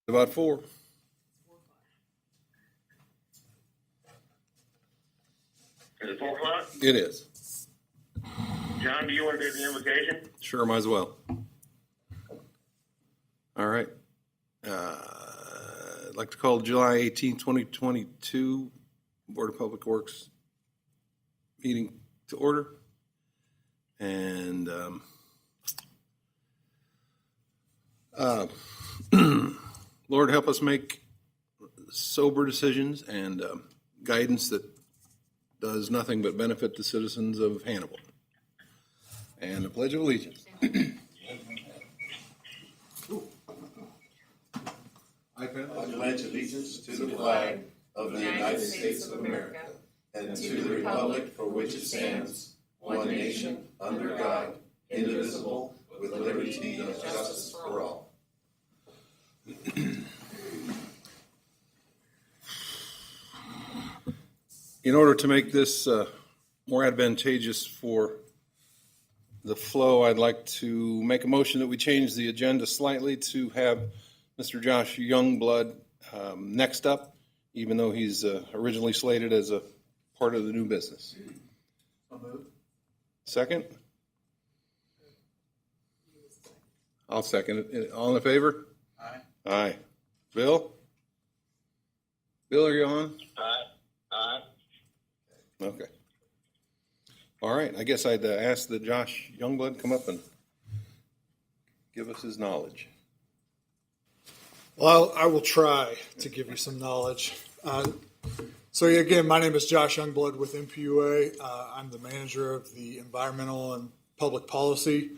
About 4. Is it 4 o'clock? It is. John, do you want to do the invocation? Sure, might as well. All right. I'd like to call July 18, 2022 Board of Public Works meeting to order. And Lord, help us make sober decisions and guidance that does nothing but benefit the citizens of Hannibal. And the Pledge of Allegiance. I pledge allegiance to the flag of the United States of America and to the republic for which it stands, one nation, under God, indivisible, with liberty and justice for all. In order to make this more advantageous for the flow, I'd like to make a motion that we change the agenda slightly to have Mr. Josh Youngblood next up, even though he's originally slated as a part of the new business. Second? I'll second it. All in favor? Aye. Aye. Bill? Bill, are you on? Aye. Okay. All right. I guess I'd ask that Josh Youngblood come up and give us his knowledge. Well, I will try to give you some knowledge. So again, my name is Josh Youngblood with MPUA. I'm the manager of the Environmental and Public Policy.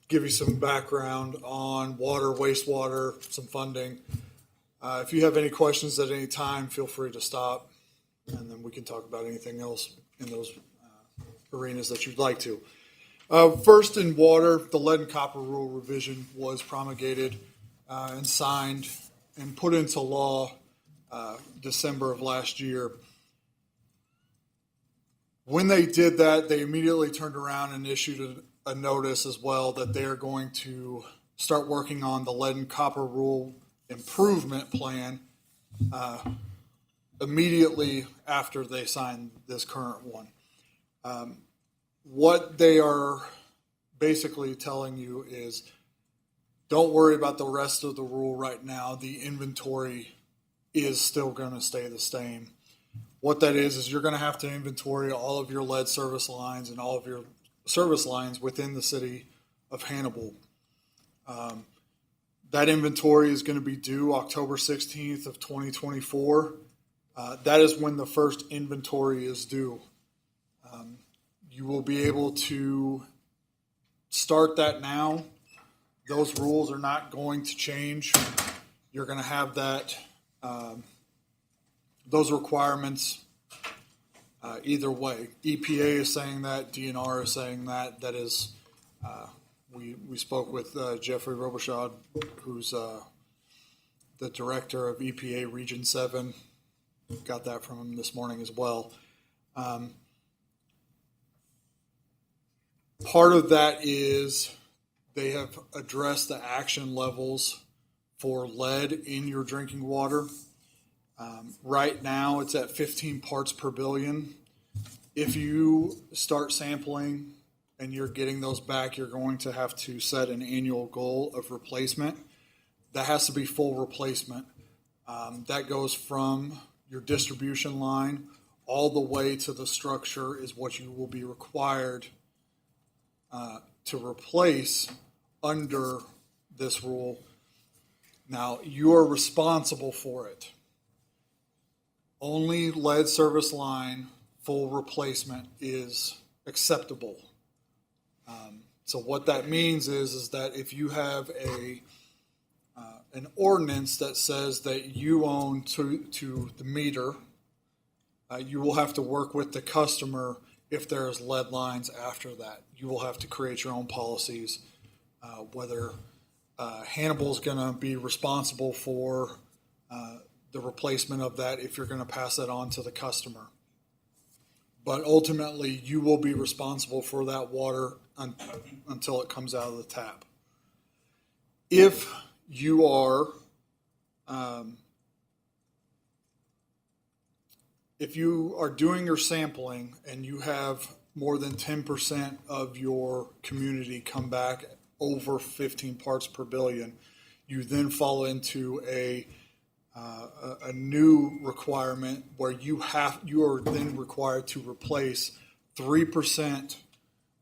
Give you some background on water, wastewater, some funding. If you have any questions at any time, feel free to stop, and then we can talk about anything else in those arenas that you'd like to. First, in water, the lead and copper rule revision was promulgated and signed and put into law December of last year. When they did that, they immediately turned around and issued a notice as well that they are going to start working on the lead and copper rule improvement plan immediately after they sign this current one. What they are basically telling you is don't worry about the rest of the rule right now. The inventory is still going to stay the same. What that is you're going to have to inventory all of your lead service lines and all of your service lines within the city of Hannibal. That inventory is going to be due October 16th of 2024. That is when the first inventory is due. You will be able to start that now. Those rules are not going to change. You're going to have that, those requirements either way. EPA is saying that, DNR is saying that. That is, we spoke with Jeffrey Robichaud, who's the director of EPA Region 7. Got that from him this morning as well. Part of that is they have addressed the action levels for lead in your drinking water. Right now, it's at 15 parts per billion. If you start sampling and you're getting those back, you're going to have to set an annual goal of replacement. That has to be full replacement. That goes from your distribution line all the way to the structure is what you will be required to replace under this rule. Now, you are responsible for it. Only lead service line full replacement is acceptable. So what that means is that if you have an ordinance that says that you own to the meter, you will have to work with the customer if there's lead lines after that. You will have to create your own policies, whether Hannibal's going to be responsible for the replacement of that if you're going to pass that on to the customer. But ultimately, you will be responsible for that water until it comes out of the tap. If you are if you are doing your sampling and you have more than 10% of your community come back over 15 parts per billion, you then fall into a new requirement where you are then required to replace 3%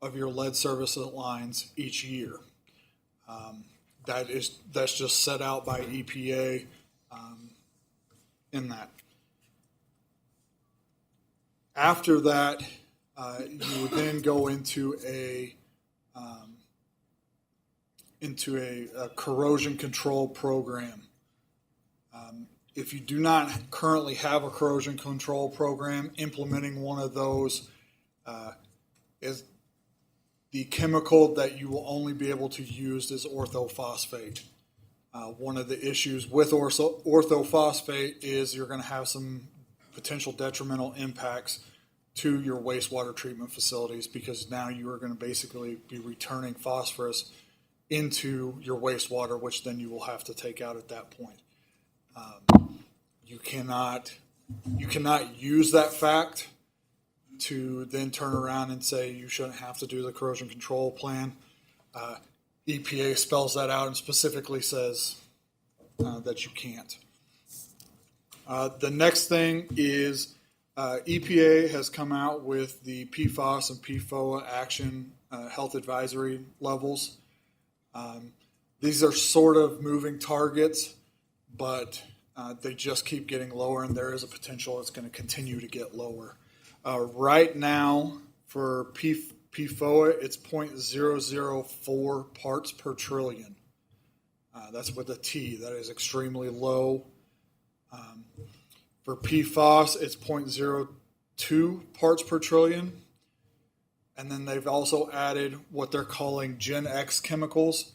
of your lead service lines each year. That's just set out by EPA in that. After that, you would then go into a corrosion control program. If you do not currently have a corrosion control program, implementing one of those is the chemical that you will only be able to use is orthophosphate. One of the issues with orthophosphate is you're going to have some potential detrimental impacts to your wastewater treatment facilities, because now you are going to basically be returning phosphorus into your wastewater, which then you will have to take out at that point. You cannot use that fact to then turn around and say you shouldn't have to do the corrosion control plan. EPA spells that out and specifically says that you can't. The next thing is EPA has come out with the PFOS and PFOA action health advisory levels. These are sort of moving targets, but they just keep getting lower, and there is a potential it's going to continue to get lower. Right now, for PFOA, it's 0.004 parts per trillion. That's with a T. That is extremely low. For PFOS, it's 0.02 parts per trillion. And then they've also added what they're calling Gen X chemicals.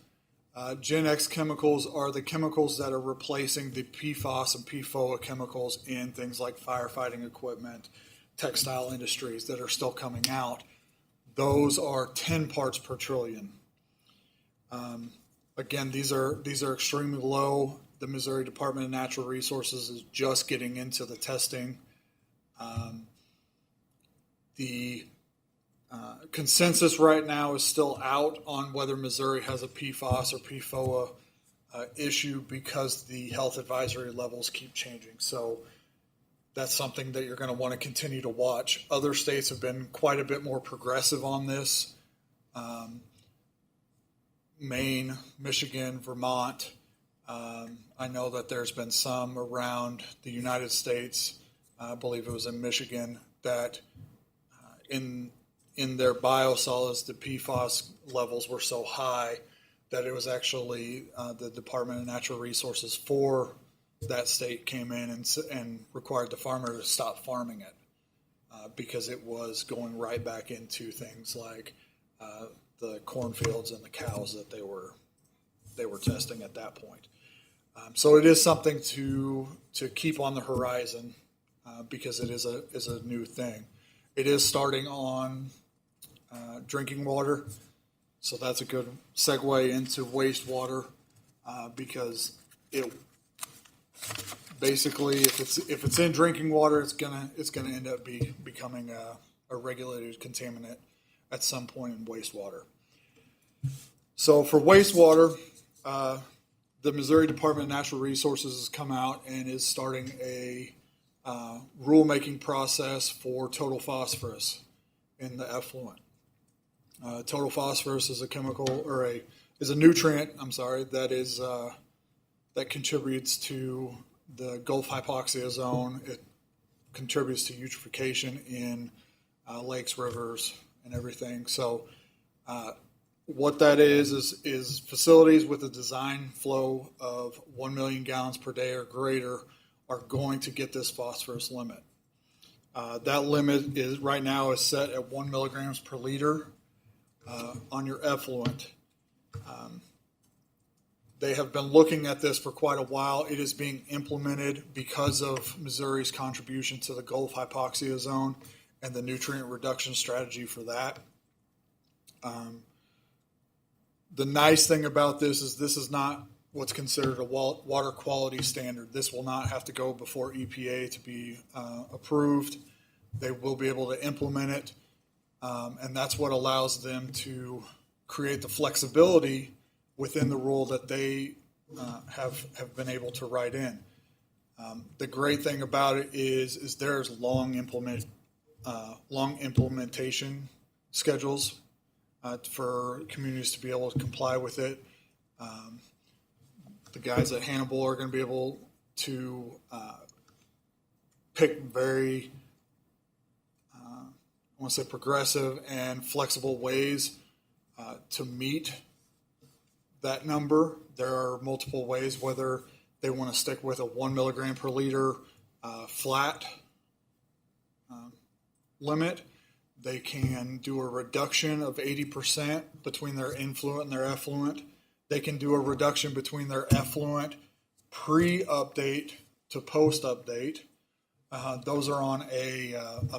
Gen X chemicals are the chemicals that are replacing the PFOS and PFOA chemicals in things like firefighting equipment, textile industries that are still coming out. Those are 10 parts per trillion. Again, these are extremely low. The Missouri Department of Natural Resources is just getting into the testing. The consensus right now is still out on whether Missouri has a PFOS or PFOA issue, because the health advisory levels keep changing. So that's something that you're going to want to continue to watch. Other states have been quite a bit more progressive on this. Maine, Michigan, Vermont. I know that there's been some around the United States. I believe it was in Michigan that in their biosolids, the PFOS levels were so high that it was actually the Department of Natural Resources for that state came in and required the farmer to stop farming it because it was going right back into things like the cornfields and the cows that they were testing at that point. So it is something to keep on the horizon because it is a new thing. It is starting on drinking water, so that's a good segue into wastewater because it basically, if it's in drinking water, it's gonna end up becoming a regulated contaminant at some point in wastewater. So for wastewater, the Missouri Department of Natural Resources has come out and is starting a rulemaking process for total phosphorus in the effluent. Total phosphorus is a chemical is a nutrient. That contributes to the Gulf hypoxia zone. It contributes to eutrophication in lakes, rivers, and everything. So what that is facilities with a design flow of 1 million gallons per day or greater are going to get this phosphorus limit. That limit is right now is set at 1 milligrams per liter on your effluent. They have been looking at this for quite a while. It is being implemented because of Missouri's contribution to the Gulf hypoxia zone and the nutrient reduction strategy for that. The nice thing about this is not what's considered a water quality standard. This will not have to go before EPA to be approved. They will be able to implement it, and that's what allows them to create the flexibility within the rule that they have been able to write in. The great thing about it is there's long implementation schedules for communities to be able to comply with it. The guys at Hannibal are going to be able to pick very, I want to say, progressive and flexible ways to meet that number. There are multiple ways, whether they want to stick with a 1 milligram per liter flat limit. They can do a reduction of 80% between their influent and their effluent. They can do a reduction between their effluent pre-update to post-update. Those are on a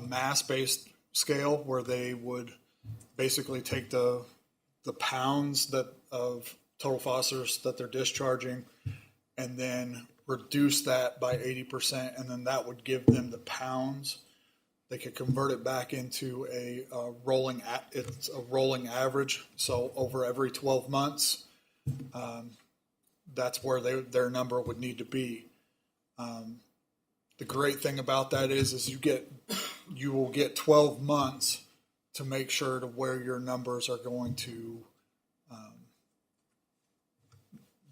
mass-based scale where they would basically take the pounds of total phosphorus that they're discharging and then reduce that by 80%, and then that would give them the pounds. They could convert it back into a rolling average. So over every 12 months, that's where their number would need to be. The great thing about that is you will get 12 months to make sure to where your numbers are going to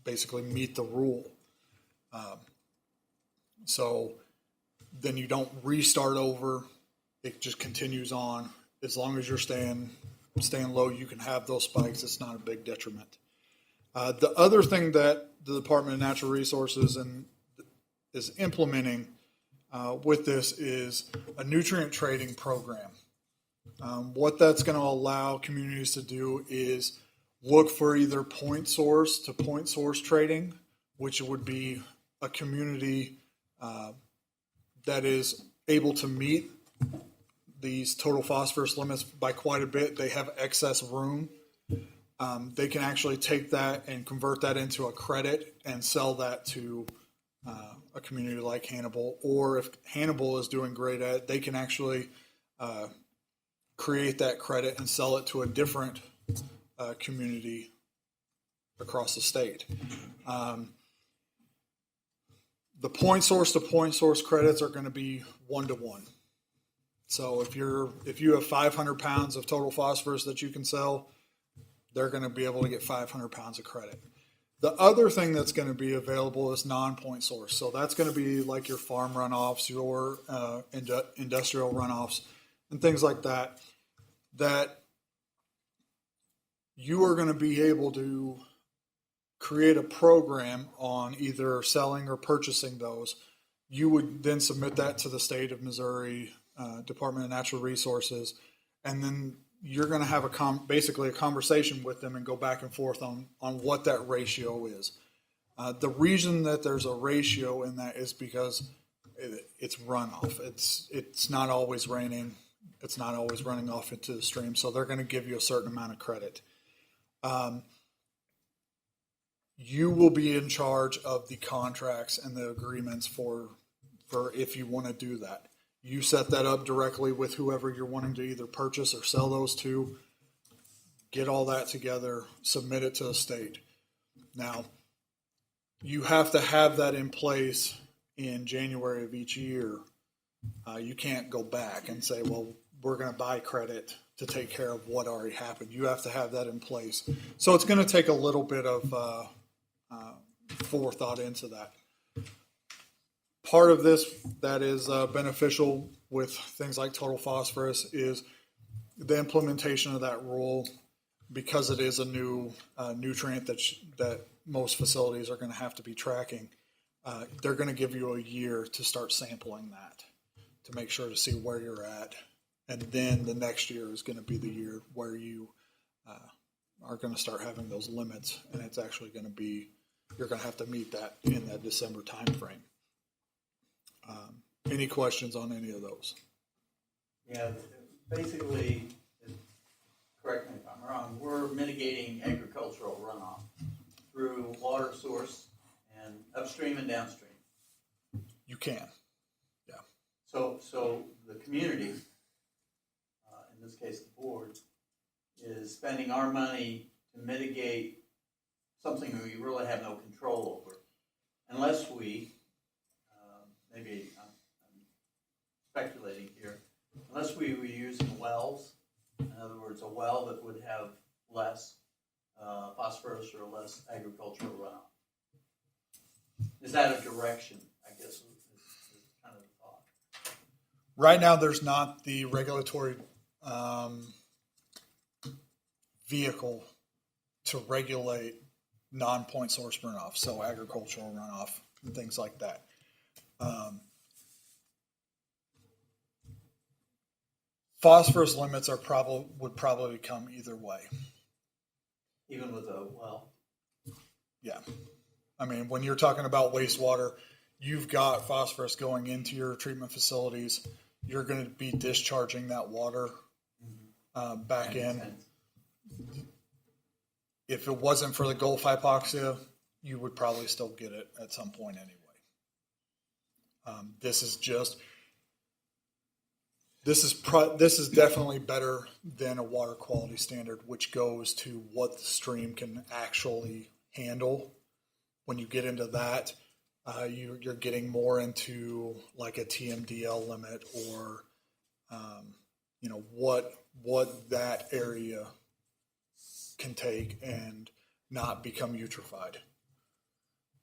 basically meet the rule. So then you don't restart over. It just continues on. As long as you're staying low, you can have those spikes. It's not a big detriment. The other thing that the Department of Natural Resources is implementing with this is a nutrient trading program. What that's going to allow communities to do is look for either point source to point source trading, which would be a community that is able to meet these total phosphorus limits by quite a bit. They have excess room. They can actually take that and convert that into a credit and sell that to a community like Hannibal. Or if Hannibal is doing great at it, they can actually create that credit and sell it to a different community across the state. The point source to point source credits are going to be 1-to-1. So if you have 500 pounds of total phosphorus that you can sell, they're going to be able to get 500 pounds of credit. The other thing that's going to be available is non-point source. So that's going to be like your farm runoffs, your industrial runoffs, and things like that, that you are going to be able to create a program on either selling or purchasing those. You would then submit that to the state of Missouri Department of Natural Resources, and then you're going to have basically a conversation with them and go back and forth on what that ratio is. The reason that there's a ratio in that is because it's runoff. It's not always raining. It's not always running off into the stream, so they're going to give you a certain amount of credit. You will be in charge of the contracts and the agreements for if you want to do that. You set that up directly with whoever you're wanting to either purchase or sell those to. Get all that together, submit it to the state. Now, you have to have that in place in January of each year. You can't go back and say, well, we're going to buy credit to take care of what already happened. You have to have that in place. So it's going to take a little bit of forethought into that. Part of this that is beneficial with things like total phosphorus is the implementation of that rule, because it is a new nutrient that most facilities are going to have to be tracking. They're going to give you a year to start sampling that to make sure to see where you're at. And then the next year is going to be the year where you are going to start having those limits, and it's actually going to be, you're going to have to meet that in that December timeframe. Any questions on any of those? Yeah, basically, correct me if I'm wrong, we're mitigating agricultural runoff through water source and upstream and downstream. You can. So the community, in this case the board, is spending our money to mitigate something that we really have no control over. Unless we, maybe I'm speculating here, unless we were using wells, in other words, a well that would have less phosphorus or less agricultural runoff. Is that a direction, I guess, is kind of the thought? Right now, there's not the regulatory vehicle to regulate non-point source runoff, so agricultural runoff and things like that. Phosphorus limits would probably come either way. Even with a well? Yeah. I mean, when you're talking about wastewater, you've got phosphorus going into your treatment facilities. You're going to be discharging that water back in. If it wasn't for the Gulf hypoxia, you would probably still get it at some point anyway. This is definitely better than a water quality standard, which goes to what the stream can actually handle. When you get into that, you're getting more into like a TMDL limit, or what that area can take and not become eutrophied.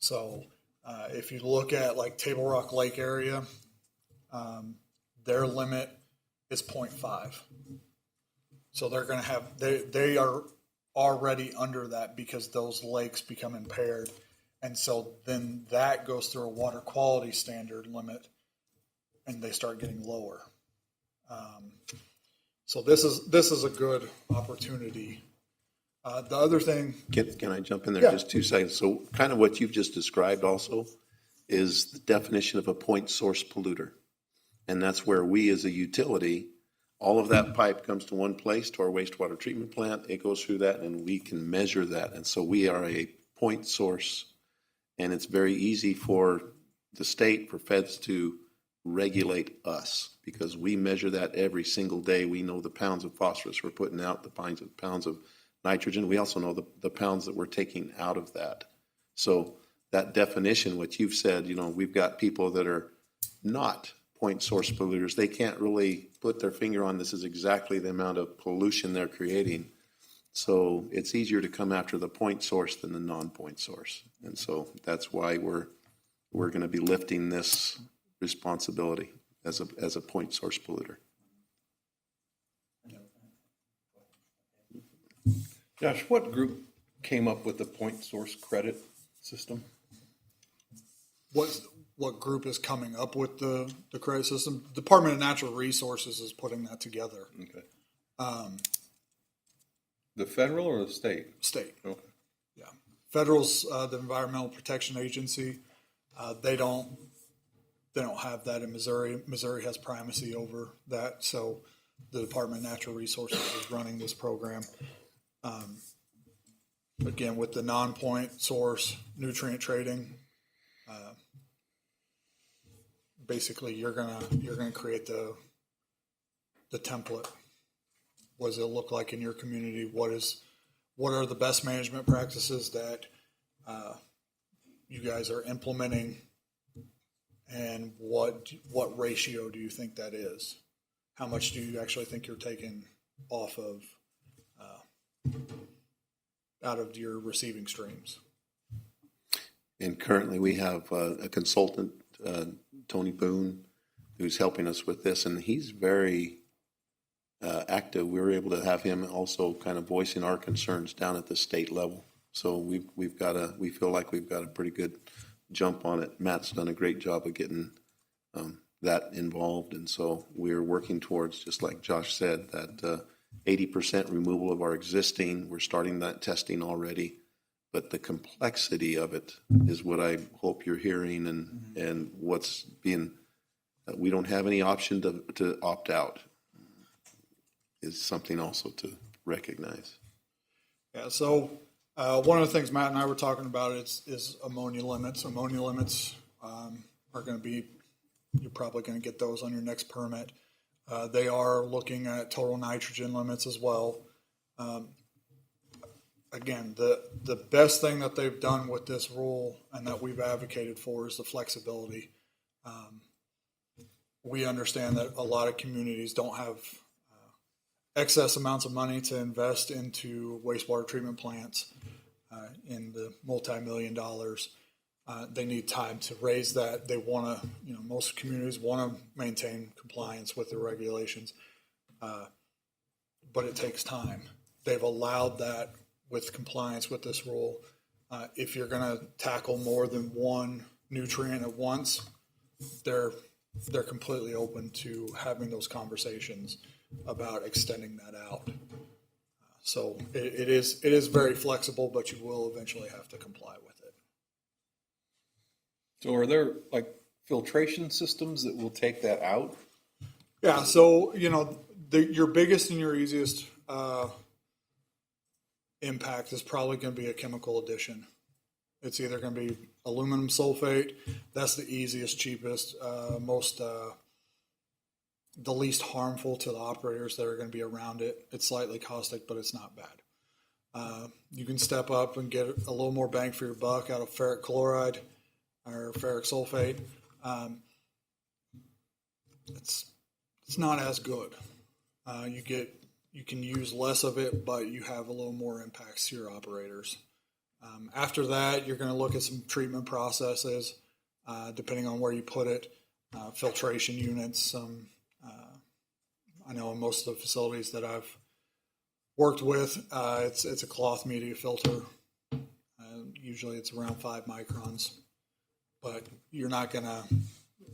So if you look at like Table Rock Lake area, their limit is 0.5. So they're going to have, they are already under that because those lakes become impaired. And so then that goes through a water quality standard limit and they start getting lower. So this is a good opportunity. The other thing. Can I jump in there Yeah. just 2 seconds? So kind of what you've just described also is the definition of a point source polluter. And that's where we as a utility, all of that pipe comes to one place, to our wastewater treatment plant. It goes through that and we can measure that. And so we are a point source, and it's very easy for the state, for feds to regulate us because we measure that every single day. We know the pounds of phosphorus we're putting out, the pounds of nitrogen. We also know the pounds that we're taking out of that. So that definition, what you've said, we've got people that are not point source polluters. They can't really put their finger on this is exactly the amount of pollution they're creating. So it's easier to come after the point source than the non-point source. And so that's why we're going to be lifting this responsibility as a point source polluter. Josh, what group came up with the point source credit system? What group is coming up with the credit system? Department of Natural Resources is putting that together. Okay. The federal or the state? State. Okay. Yeah. Federal's the Environmental Protection Agency. They don't have that in Missouri. Missouri has primacy over that, so the Department of Natural Resources is running this program. Again, with the non-point source nutrient trading, basically you're gonna create the template. What does it look like in your community? What are the best management practices that you guys are implementing, and what ratio do you think that is? How much do you actually think you're taking off of out of your receiving streams? And currently we have a consultant, Tony Boone, who's helping us with this, and he's very active. We were able to have him also kind of voicing our concerns down at the state level. So we feel like we've got a pretty good jump on it. Matt's done a great job of getting that involved, and so we're working towards, just like Josh said, that 80% removal of our existing. We're starting that testing already, but the complexity of it is what I hope you're hearing, and what's being, we don't have any option to opt out is something also to recognize. Yeah, so One of the things Matt and I were talking about is ammonia limits. Ammonia limits are going to be, you're probably going to get those on your next permit. They are looking at total nitrogen limits as well. Again, the best thing that they've done with this rule and that we've advocated for is the flexibility. We understand that a lot of communities don't have excess amounts of money to invest into wastewater treatment plants in the multi-million dollars. They need time to raise that. They want to, most communities want to maintain compliance with the regulations, but it takes time. They've allowed that with compliance with this rule. If you're going to tackle more than one nutrient at once, they're completely open to having those conversations about extending that out. So it is very flexible, but you will eventually have to comply with it. So are there like filtration systems that will take that out? Yeah, so your biggest and your easiest impact is probably going to be a chemical addition. It's either going to be aluminum sulfate. That's the easiest, cheapest, the least harmful to the operators that are going to be around it. It's slightly caustic, but it's not bad. You can step up and get a little more bang for your buck out of ferric chloride or ferric sulfate. It's not as good. You can use less of it, but you have a little more impacts to your operators. After that, you're going to look at some treatment processes, depending on where you put it, filtration units. I know in most of the facilities that I've worked with, it's a cloth media filter. Usually it's around 5 microns, but you're not going to,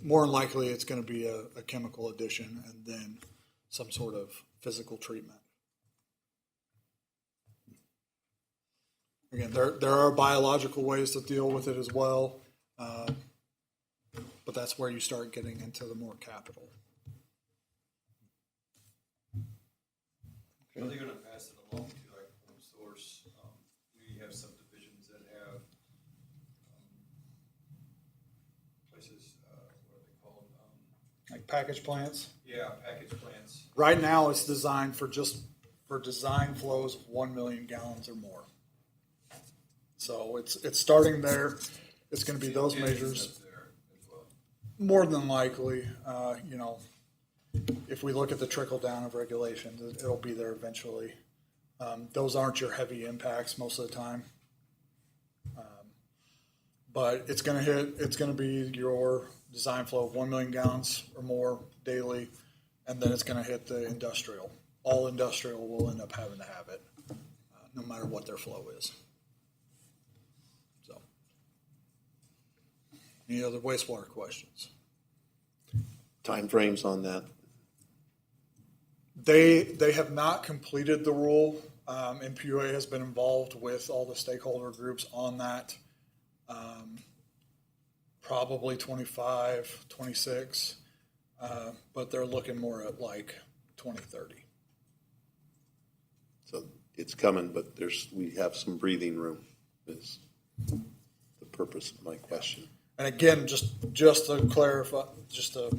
more than likely it's going to be a chemical addition and then some sort of physical treatment. Again, there are biological ways to deal with it as well, but that's where you start getting into the more capital. Are they going to pass it along to like home source? We have subdivisions that have places, what are they called? Like package plants. Yeah, package plants. Right now, it's designed for design flows of 1 million gallons or more. So it's starting there. It's going to be those measures. There as well. More than likely, if we look at the trickle down of regulations, it'll be there eventually. Those aren't your heavy impacts most of the time. But it's going to be your design flow of 1 million gallons or more daily, and then it's going to hit the industrial. All industrial will end up having to have it, no matter what their flow is. So, any other wastewater questions? Timeframes on that? They have not completed the rule. MPUA has been involved with all the stakeholder groups on that. Probably 25, 26, but they're looking more at like 2030. So it's coming, but we have some breathing room is the purpose of my question. And again, just to clarify, just to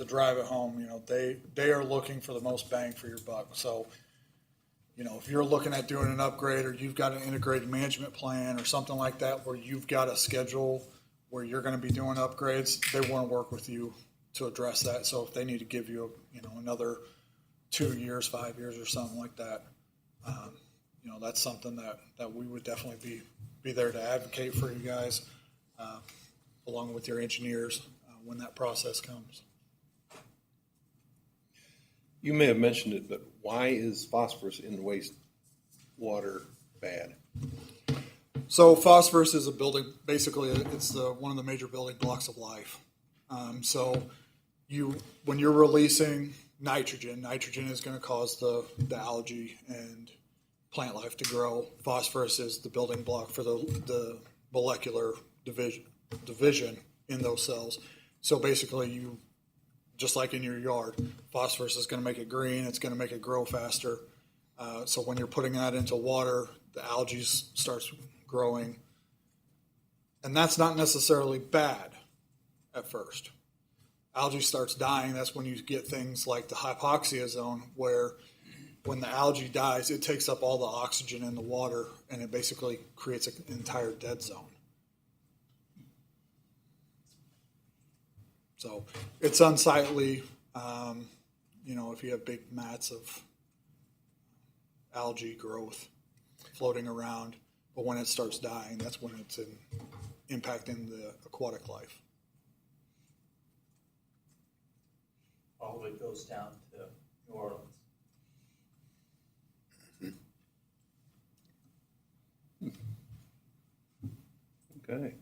drive it home, they are looking for the most bang for your buck. So, if you're looking at doing an upgrade or you've got an integrated management plan or something like that where you've got a schedule where you're going to be doing upgrades, they want to work with you to address that. So if they need to give you, another 2 years, 5 years or something like that, that's something that we would definitely be there to advocate for you guys, along with your engineers when that process comes. You may have mentioned it, but why is phosphorus in wastewater bad? So phosphorus is basically it's one of the major building blocks of life. So when you're releasing nitrogen is going to cause the algae and plant life to grow. Phosphorus is the building block for the molecular division in those cells. So basically just like in your yard, phosphorus is going to make it green. It's going to make it grow faster. So when you're putting that into water, the algae starts growing. And that's not necessarily bad at first. Algae starts dying, that's when you get things like the hypoxia zone, where when the algae dies, it takes up all the oxygen in the water, and it basically creates an entire dead zone. So it's unsightly, if you have big mats of algae growth floating around. But when it starts dying, that's when it's impacting the aquatic life. All of it goes down to New Orleans. Okay.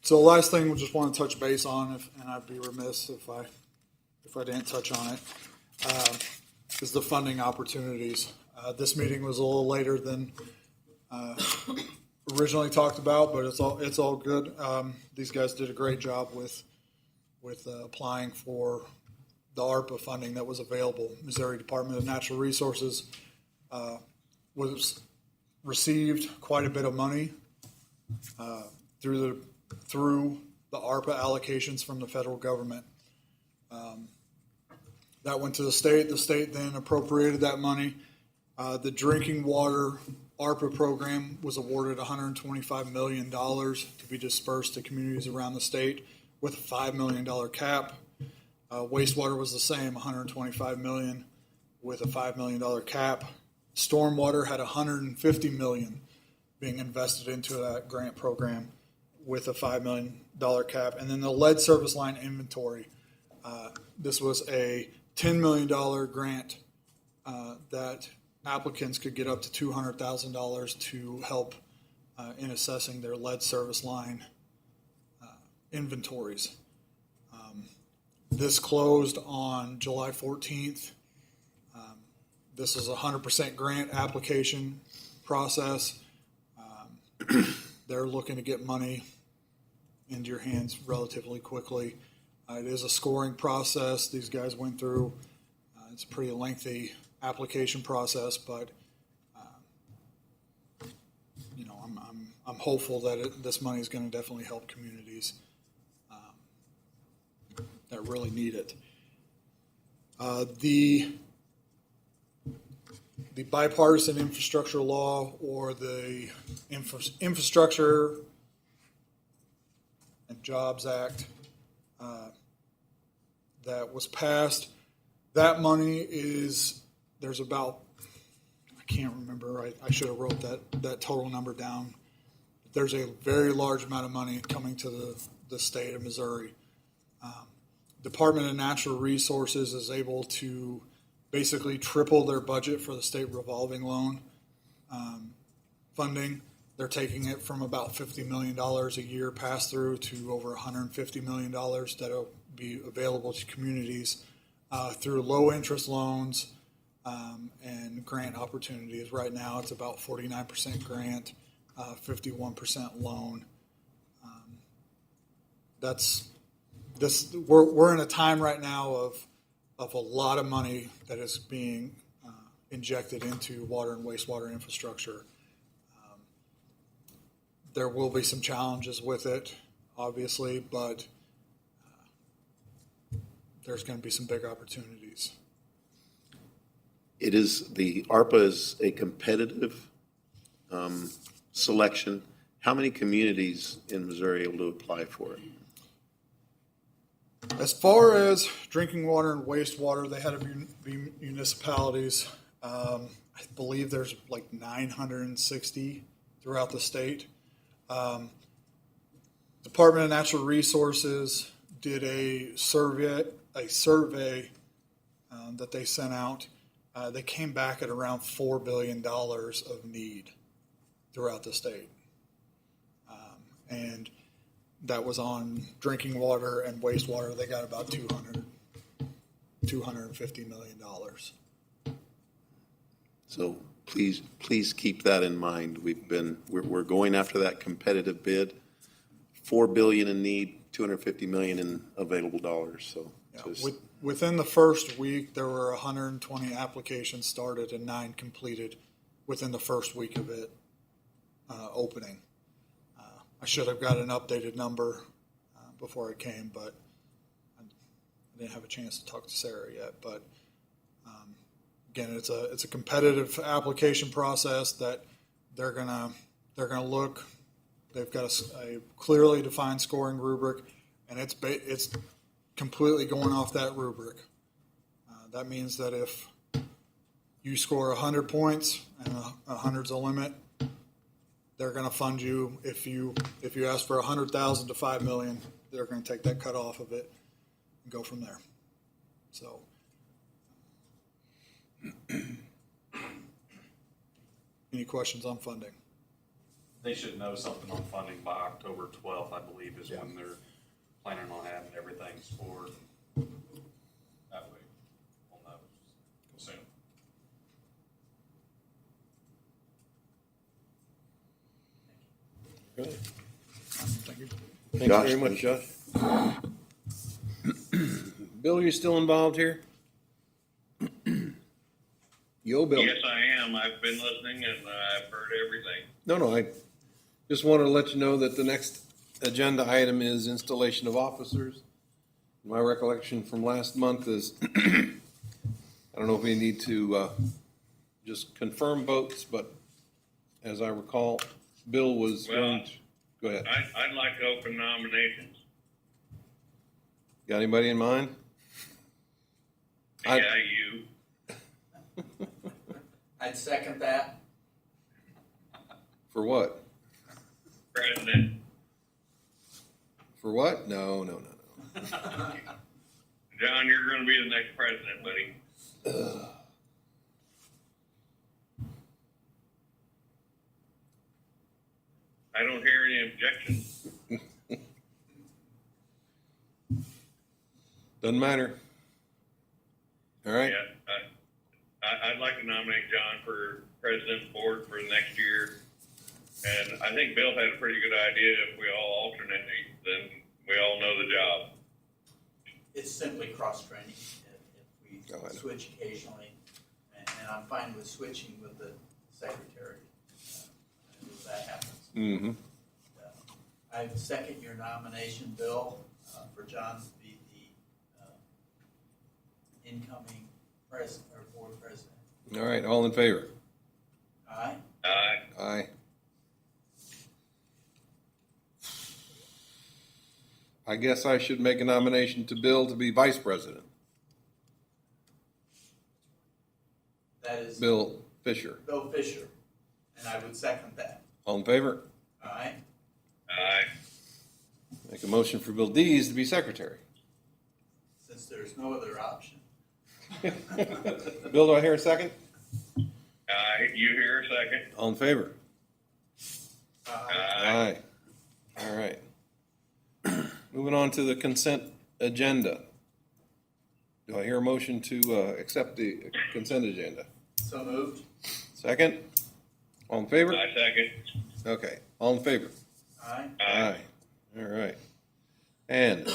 So the last thing we just want to touch base on, and I'd be remiss if I didn't touch on it, is the funding opportunities. This meeting was a little later than originally talked about, but it's all good. These guys did a great job with applying for the ARPA funding that was available. Missouri Department of Natural Resources received quite a bit of money through the ARPA allocations from the federal government. That went to the state. The state then appropriated that money. The drinking water ARPA program was awarded $125 million to be dispersed to communities around the state with a $5 million cap. Wastewater was the same, $125 million with a $5 million cap. Stormwater had $150 million being invested into that grant program with a $5 million cap. And then the lead service line inventory. This was a $10 million grant that applicants could get up to $200,000 to help in assessing their lead service line inventories. This closed on July 14th. This is a 100% grant application process. They're looking to get money into your hands relatively quickly. It is a scoring process these guys went through. It's a pretty lengthy application process, but I'm hopeful that this money is going to definitely help communities that really need it. The bipartisan infrastructure law, or the Infrastructure and Jobs Act that was passed, that money there's about, I can't remember, I should have wrote that total number down. There's a very large amount of money coming to the state of Missouri. Department of Natural Resources is able to basically triple their budget for the state revolving loan funding. They're taking it from about $50 million a year pass through to over $150 million that'll be available to communities through low interest loans and grant opportunities. Right now it's about 49% grant, 51% loan. We're in a time right now of a lot of money that is being injected into water and wastewater infrastructure. There will be some challenges with it, obviously, but there's going to be some big opportunities. The ARPA is a competitive selection. How many communities in Missouri are able to apply for it? As far as drinking water and wastewater, they had to be municipalities. I believe there's like 960 throughout the state. Department of Natural Resources did a survey that they sent out. They came back at around $4 billion of need throughout the state. And that was on drinking water and wastewater. They got about $250 million. So please keep that in mind. We're going after that competitive bid. $4 billion in need, $250 million in available dollars. So Within the first week, there were 120 applications started and 9 completed within the first week of it opening. I should have got an updated number before I came, but I didn't have a chance to talk to Sarah yet. But again, it's a competitive application process that they're gonna look. They've got a clearly defined scoring rubric, and it's completely going off that rubric. That means that if you score 100 points and 100's a limit, they're going to fund you. If you ask for 100,000 to 5 million, they're going to take that cut off of it and go from there. So, any questions on funding? They should know something on funding by October 12th, I believe, is when they're planning on having everything scored. That way, we'll know soon. Good. Thank you. Thanks Josh, very much, Josh. Bill, you still involved here? Yo, Bill. Yes, I am. I've been listening and I've heard everything. No, I just wanted to let you know that the next agenda item is installation of officers. My recollection from last month is, I don't know if we need to just confirm votes, but as I recall, Bill was going to, go ahead. I'd like to open nominations. Got anybody in mind? Yeah, you. I'd second that. For what? President. For what? No. John, you're going to be the next president, buddy. I don't hear any objections. Doesn't matter. All right. Yeah, I'd like to nominate John for president board for next year. And I think Bill had a pretty good idea. If we all alternate, then we all know the job. It's simply cross-training if we Oh, I know. switch occasionally. And I'm fine with switching with the secretary if that happens. Mm-hmm. I second your nomination, Bill, for John to be the incoming president or board president. All right. All in favor? Aye. Aye. Aye. I guess I should make a nomination to Bill to be vice president. That is Bill Fisher. Bill Fisher, and I would second that. All in favor? Aye. Aye. Make a motion for Bill Dees to be secretary. Since there's no other option. Bill, do I hear a second? Aye. You hear a second? All in favor? Aye. Aye. All right. Moving on to the consent agenda. Do I hear a motion to accept the consent agenda? So moved. Second? All in favor? I second. Okay. All in favor? Aye. Aye. All right. And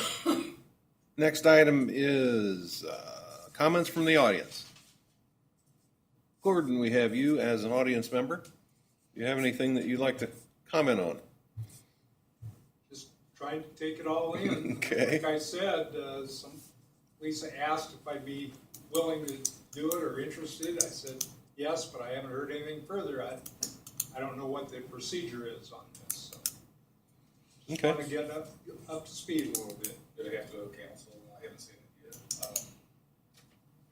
next item is comments from the audience. Gordon, we have you as an audience member. Do you have anything that you'd like to comment on? Just trying to take it all in. Okay. Like I said, Lisa asked if I'd be willing to do it or interested. I said yes, but I haven't heard anything further. I don't know what the procedure is on this. So. Just Okay. want to get up to speed a little bit. Did it have to go to council? I haven't seen it yet.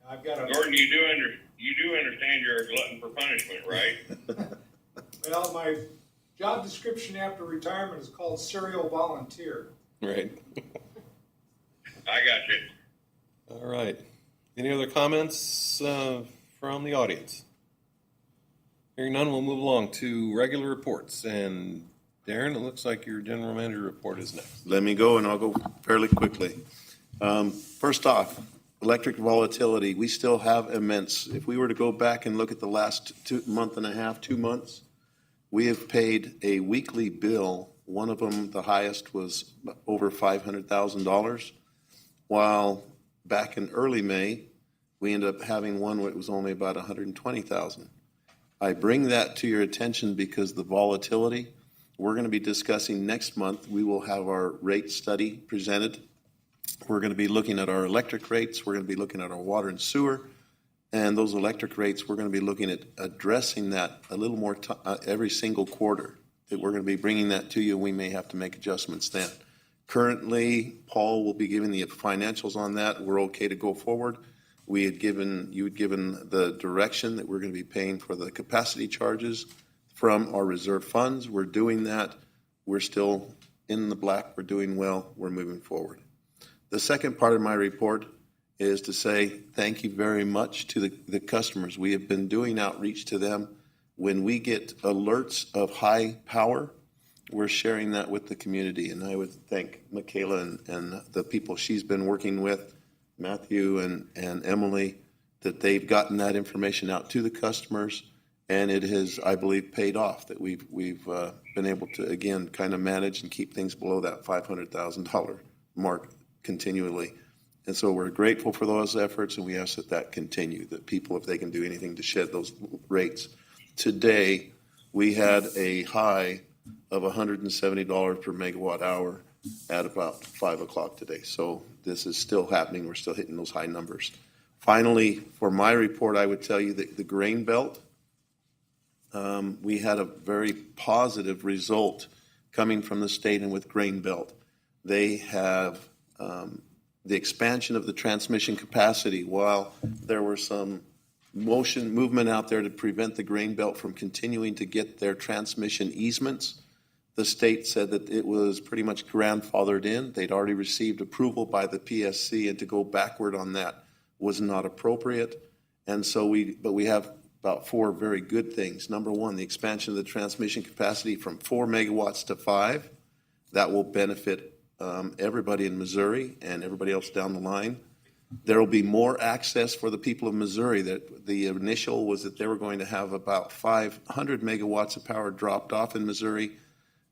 I've got a Gordon, you do understand you're a glutton for punishment, right? well, my job description after retirement is called serial volunteer. Right. I got you. All right. Any other comments from the audience? Hearing none, we'll move along to regular reports. And Darren, it looks like your general manager report is next. Let me go, and I'll go fairly quickly. First off, electric volatility, we still have immense. If we were to go back and look at the last 2 months, we have paid a weekly bill. One of them, the highest, was over $500,000, while back in early May, we ended up having one that was only about $120,000. I bring that to your attention because the volatility, we're going to be discussing next month. We will have our rate study presented. We're going to be looking at our electric rates. We're going to be looking at our water and sewer. And those electric rates, we're going to be looking at addressing that a little more every single quarter. That we're going to be bringing that to you. We may have to make adjustments then. Currently, Paul will be giving the financials on that. We're okay to go forward. You had given the direction that we're going to be paying for the capacity charges from our reserve funds. We're doing that. We're still in the black. We're doing well. We're moving forward. The second part of my report is to say thank you very much to the customers. We have been doing outreach to them. When we get alerts of high power, we're sharing that with the community. And I would thank Michaela and the people she's been working with, Matthew and Emily, that they've gotten that information out to the customers. And it has, I believe, paid off, that we've been able to, again, kind of manage and keep things below that $500,000 mark continually. And so we're grateful for those efforts, and we ask that continue, that people, if they can do anything to shed those rates. Today, we had a high of $170 per megawatt hour at about 5 o'clock today. So this is still happening. We're still hitting those high numbers. Finally, for my report, I would tell you that the grain belt, we had a very positive result coming from the state and with grain belt. They have the expansion of the transmission capacity. While there were some movement out there to prevent the grain belt from continuing to get their transmission easements, the state said that it was pretty much grandfathered in. They'd already received approval by the PSC, and to go backward on that was not appropriate. And so we have about 4 very good things. Number one, the expansion of the transmission capacity from 4 megawatts to 5. That will benefit everybody in Missouri and everybody else down the line. There will be more access for the people of Missouri. That the initial was that they were going to have about 500 megawatts of power dropped off in Missouri.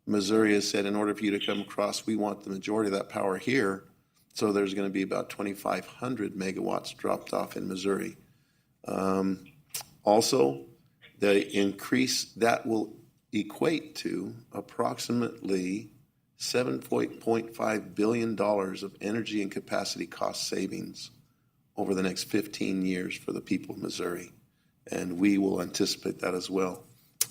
Missouri has said, in order for you to come across, we want the majority of that power here. So there's going to be about 2,500 megawatts dropped off in Missouri. Also, the increase that will equate to approximately $7.5 billion of energy and capacity cost savings over the next 15 years for the people of Missouri. And we will anticipate that as well.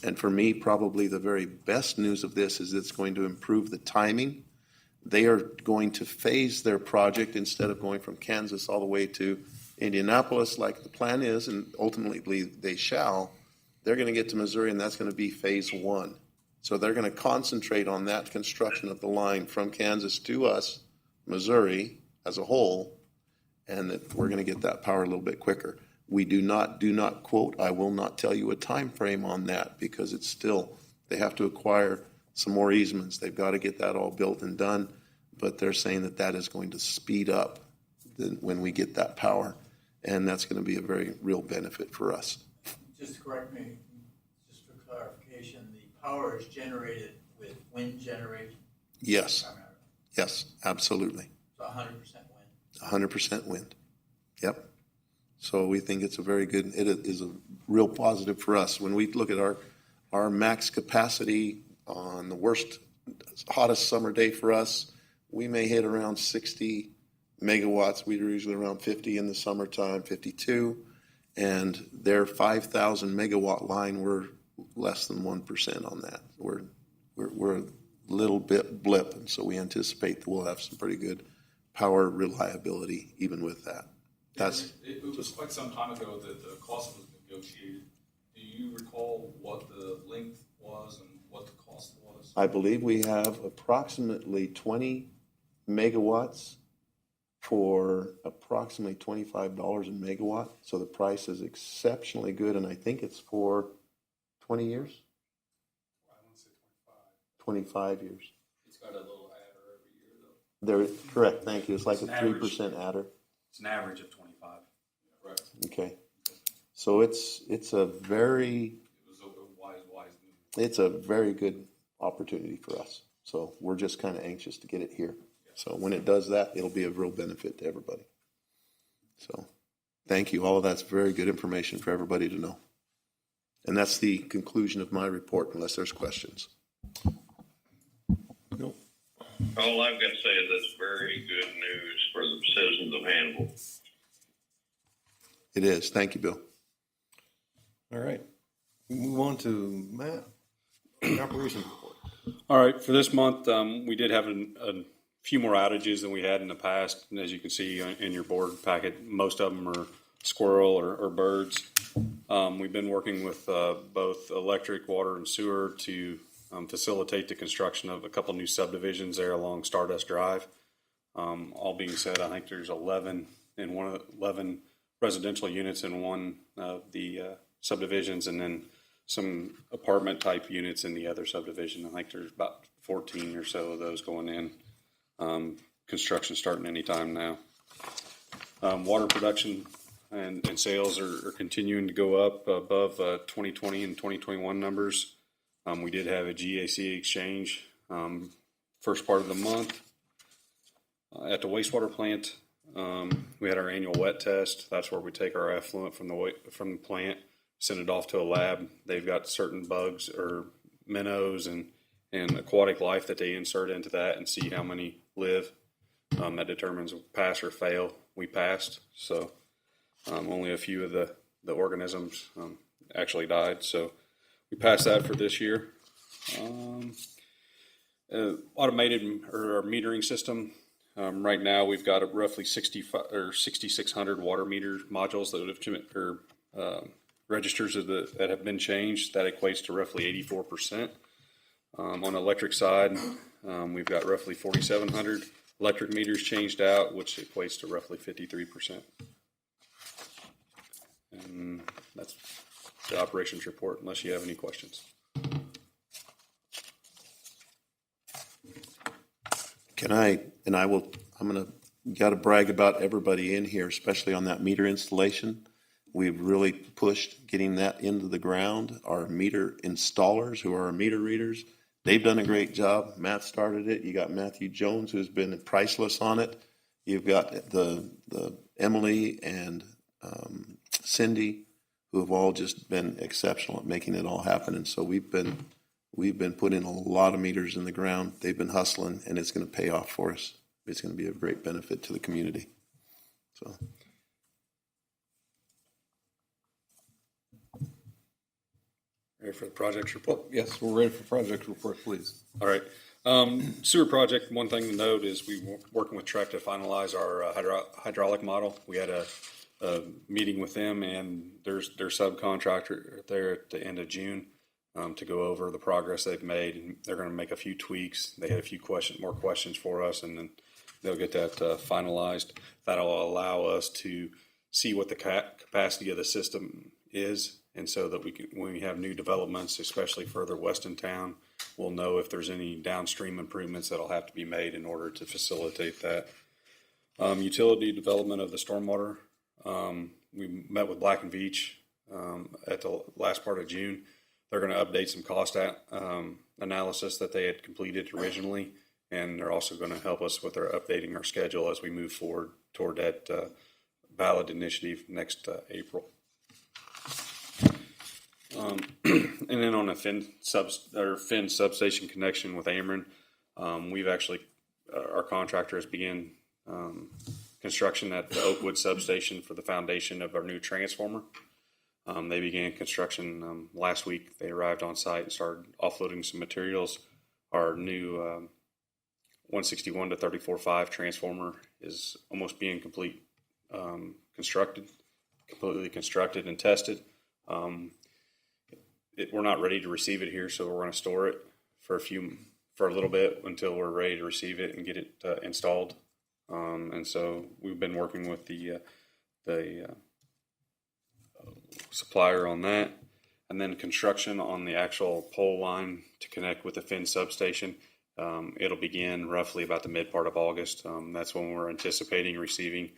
And for me, probably the very best news of this is it's going to improve the timing. They are going to phase their project instead of going from Kansas all the way to Indianapolis like the plan is, and ultimately they shall. They're going to get to Missouri, and that's going to be phase 1. So they're going to concentrate on that construction of the line from Kansas to us, Missouri, as a whole, and that we're going to get that power a little bit quicker. We do not quote, I will not tell you a time frame on that, because it's still, they have to acquire some more easements. They've got to get that all built and done, but they're saying that that is going to speed up when we get that power, and that's going to be a very real benefit for us. Just correct me, just for clarification, the power is generated with wind generation? Yes. Primarily. Yes, absolutely. So 100% wind? 100% wind. Yep. So we think it's a very good, it is a real positive for us. When we look at our max capacity on the worst, hottest summer day for us, we may hit around 60 megawatts. We're usually around 50 in the summertime, 52. And their 5,000 megawatt line, we're less than 1% on that. We're a little bit blip, and so we anticipate that we'll have some pretty good power reliability even with that. It was quite some time ago that the cost was negotiated. Do you recall what the length was and what the cost was? I believe we have approximately 20 megawatts for approximately $25 a megawatt. So the price is exceptionally good, and I think it's for 20 years? I want to say 25. 25 years. It's got a little adder every year, though. Correct, thank you. It's like It's a an average. 3% adder. It's an average of 25. Right. Okay. So it's a very, It was a wise move. it's a very good opportunity for us. So we're just kind of anxious to get it here. So when it does that, it'll be a real benefit to everybody. So thank you. All of that's very good information for everybody to know. And that's the conclusion of my report, unless there's questions. Nope. All I've got to say is that's very good news for the citizens of Hannibal. It is. Thank you, Bill. All right. We move on to Matt, operations report. All right, for this month, we did have a few more outages than we had in the past. And as you can see in your board packet, most of them are squirrel or birds. We've been working with both electric, water, and sewer to facilitate the construction of a couple new subdivisions there along Stardust Drive. All being said, I think there's 11 residential units in one of the subdivisions, and then some apartment type units in the other subdivision. I think there's about 14 or so of those going in. Construction starting anytime now. Water production and sales are continuing to go up above 2020 and 2021 numbers. We did have a GAC exchange first part of the month. At the wastewater plant, we had our annual wet test. That's where we take our effluent from the plant, send it off to a lab. They've got certain bugs or minnows and aquatic life that they insert into that and see how many live. That determines pass or fail. We passed, so only a few of the organisms actually died. So we passed that for this year. Automated or metering system. Right now, we've got roughly 6,600 water meter modules that have registers that have been changed. That equates to roughly 84%. On the electric side, we've got roughly 4,700 electric meters changed out, which equates to roughly 53%. And that's the operations report, unless you have any questions. Got to brag about everybody in here, especially on that meter installation. We've really pushed getting that into the ground. Our meter installers, who are our meter readers, they've done a great job. Matt started it. You got Matthew Jones, who's been priceless on it. You've got the Emily and Cindy, who have all just been exceptional at making it all happen. And so we've been putting a lot of meters in the ground. They've been hustling, and it's going to pay off for us. It's going to be a great benefit to the community. So. Ready for the project report? Yes, we're ready for project report, please. All right. Sewer project, one thing to note is we're working with Trek to finalize our hydraulic model. We had a meeting with them and their subcontractor there at the end of June to go over the progress they've made. And they're going to make a few tweaks. They had a few more questions for us, and then they'll get that finalized. That'll allow us to see what the capacity of the system is. And so that when we have new developments, especially further west in town, we'll know if there's any downstream improvements that'll have to be made in order to facilitate that. Utility development of the stormwater. We met with Black and Veatch at the last part of June. They're going to update some cost analysis that they had completed originally, and they're also going to help us with updating our schedule as we move forward toward that ballot initiative next April. And then on a Finn substation connection with Ameren, we've actually our contractor has begun construction at the Oakwood substation for the foundation of our new transformer. They began construction last week. They arrived on site and started offloading some materials. Our new 161 to 34.5 transformer is almost being completely constructed and tested. We're not ready to receive it here, so we're going to store it for a little bit until we're ready to receive it and get it installed. And so we've been working with the supplier on that, and then construction on the actual pole line to connect with the Finn substation. It'll begin roughly about the mid part of August. That's when we're anticipating receiving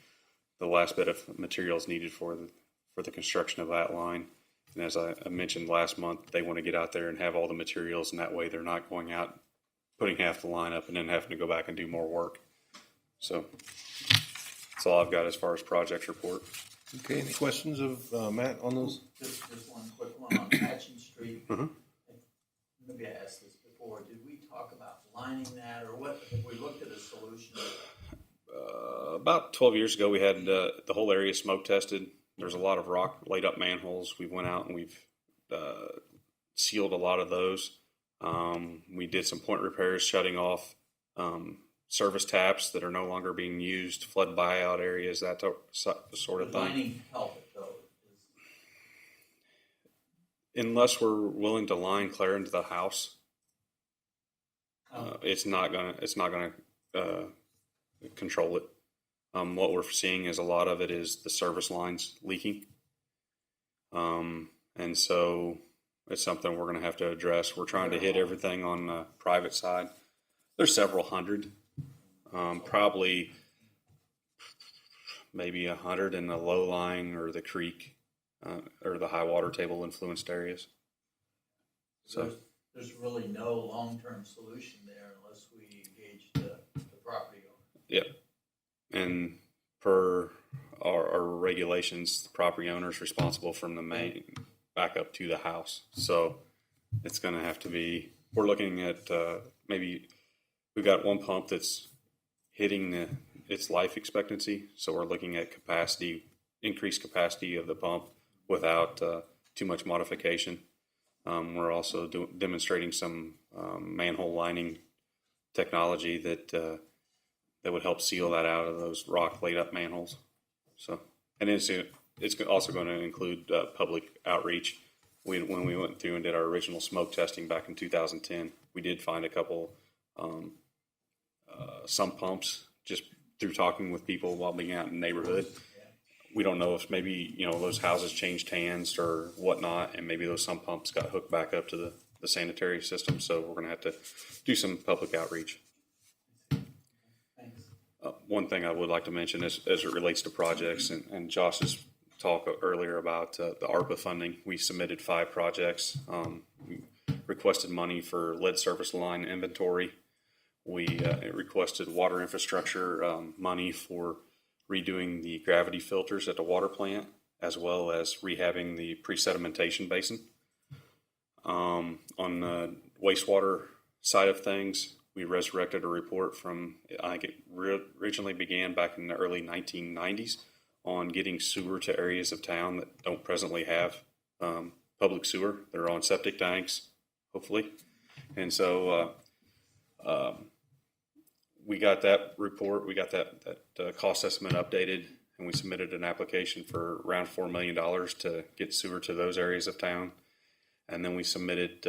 the last bit of materials needed for the construction of that line. And as I mentioned last month, they want to get out there and have all the materials, and that way they're not going out, putting half the line up and then having to go back and do more work. So that's all I've got as far as project report. Okay, any questions of Matt on those? Just one quick one on patch Street. Mhm. Maybe I asked this before, did we talk about lining that, or what, have we looked at a solution? About 12 years ago, we had the whole area smoke tested. There's a lot of rock laid up manholes. We went out and we've sealed a lot of those. We did some point repairs, shutting off service taps that are no longer being used, flood buyout areas, that sort of Would thing. lining help it though? Unless we're willing to line clear into the house, it's not gonna control it. What we're seeing is a lot of it is the service lines leaking, and so it's something we're going to have to address. We're trying to hit everything on the private side. There's several hundred, probably maybe 100 in the low lying or the creek or the high water table influenced areas. So There's really no long-term solution there unless we engage the property owner. yeah, and per our regulations, the property owner is responsible from the main back up to the house. So it's going to have to be. We're looking at maybe we've got one pump that's hitting its life expectancy. So we're looking at increased capacity of the pump without too much modification. We're also demonstrating some manhole lining technology that would help seal that out of those rock laid up manholes. So, and it's also going to include public outreach. When we went through and did our original smoke testing back in 2010, we did find a couple sump pumps just through talking with people while being out in the neighborhood. We don't know if maybe those houses changed hands or whatnot, and maybe those sump pumps got hooked back up to the sanitary system. So we're going to have to do some public outreach. Thanks. One thing I would like to mention as it relates to projects and Josh's talk earlier about the ARPA funding, we submitted 5 projects. We requested money for lead service line inventory. We requested water infrastructure money for redoing the gravity filters at the water plant, as well as rehabbing the pre-sedimentation basin. On the wastewater side of things, we resurrected a report from, I think it originally began back in the early 1990s, on getting sewer to areas of town that don't presently have public sewer. They're on septic tanks, hopefully. And so we got that report, we got that cost estimate updated, and we submitted an application for around $4 million to get sewer to those areas of town. And then we submitted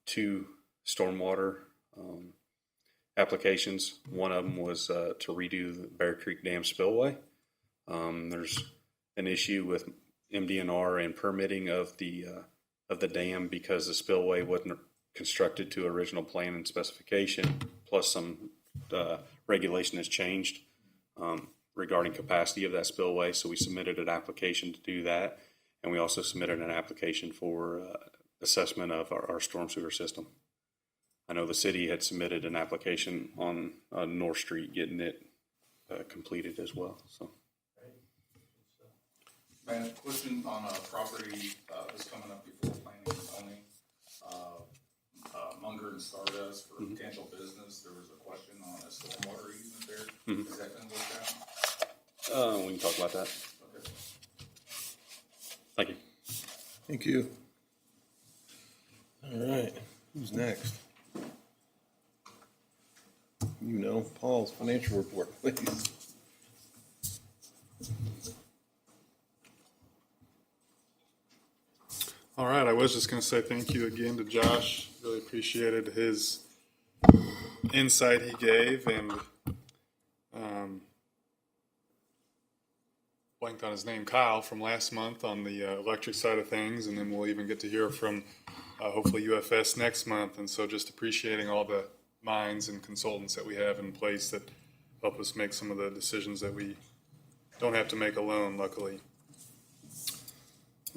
2 stormwater applications. One of them was to redo the Bear Creek Dam spillway. There's an issue with MDNR and permitting of the dam because the spillway wasn't constructed to original plan and specification, plus some regulation has changed regarding capacity of that spillway. So we submitted an application to do that, and we also submitted an application for assessment of our storm sewer system. I know the city had submitted an application on North Street, getting it completed as well. So. Man, question on a property that's coming up before planning and zoning. Munger and Stardust for potential business. There was a question on a stormwater easement there. Is that going to work out? We can talk about that. Okay. Thank you. Thank you. All right, who's next? Paul's financial report, please. All right, I was just going to say thank you again to Josh. Really appreciated his insight he gave, and blanked on his name, Kyle, from last month on the electric side of things, and then we'll even get to hear from hopefully UFS next month. And so just appreciating all the minds and consultants that we have in place that help us make some of the decisions that we don't have to make alone, luckily.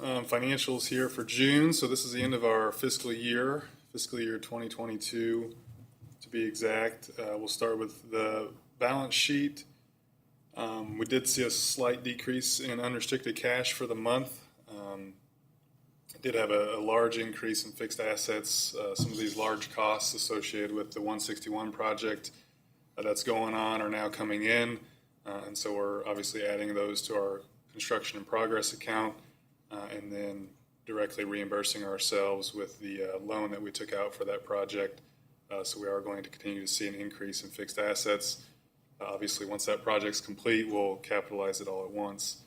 Financials here for June. So this is the end of our fiscal year 2022 to be exact. We'll start with the balance sheet. We did see a slight decrease in unrestricted cash for the month. Did have a large increase in fixed assets, some of these large costs associated with the 161 project that's going on are now coming in. And so we're obviously adding those to our construction in progress account and then directly reimbursing ourselves with the loan that we took out for that project. So we are going to continue to see an increase in fixed assets. Obviously, once that project's complete, we'll capitalize it all at once.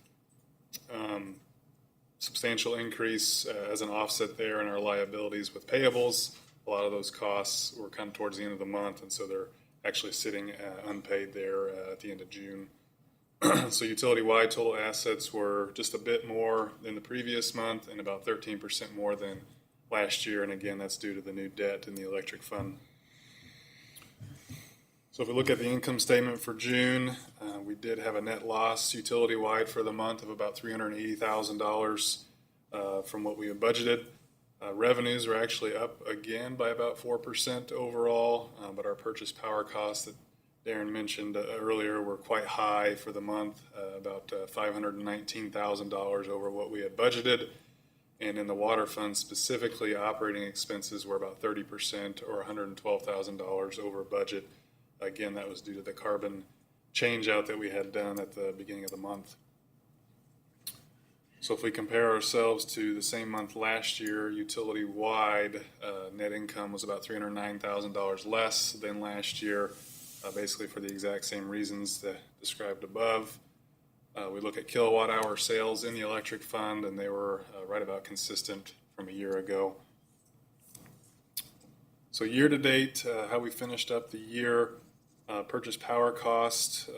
Substantial increase as an offset there in our liabilities with payables. A lot of those costs were kind of towards the end of the month, and so they're actually sitting unpaid there at the end of June. So utility-wide total assets were just a bit more than the previous month and about 13% more than last year. And again, that's due to the new debt in the electric fund. So if we look at the income statement for June, we did have a net loss utility-wide for the month of about $380,000 from what we had budgeted. Revenues are actually up again by about 4% overall, but our purchase power costs that Darren mentioned earlier were quite high for the month, about $519,000 over what we had budgeted. And in the water fund specifically, operating expenses were about 30% or $112,000 over budget. Again, that was due to the carbon change out that we had done at the beginning of the month. So if we compare ourselves to the same month last year, utility-wide net income was about $309,000 less than last year, basically for the exact same reasons that described above. We look at kilowatt hour sales in the electric fund, and they were right about consistent from a year ago. So year to date, how we finished up the year, purchase power cost,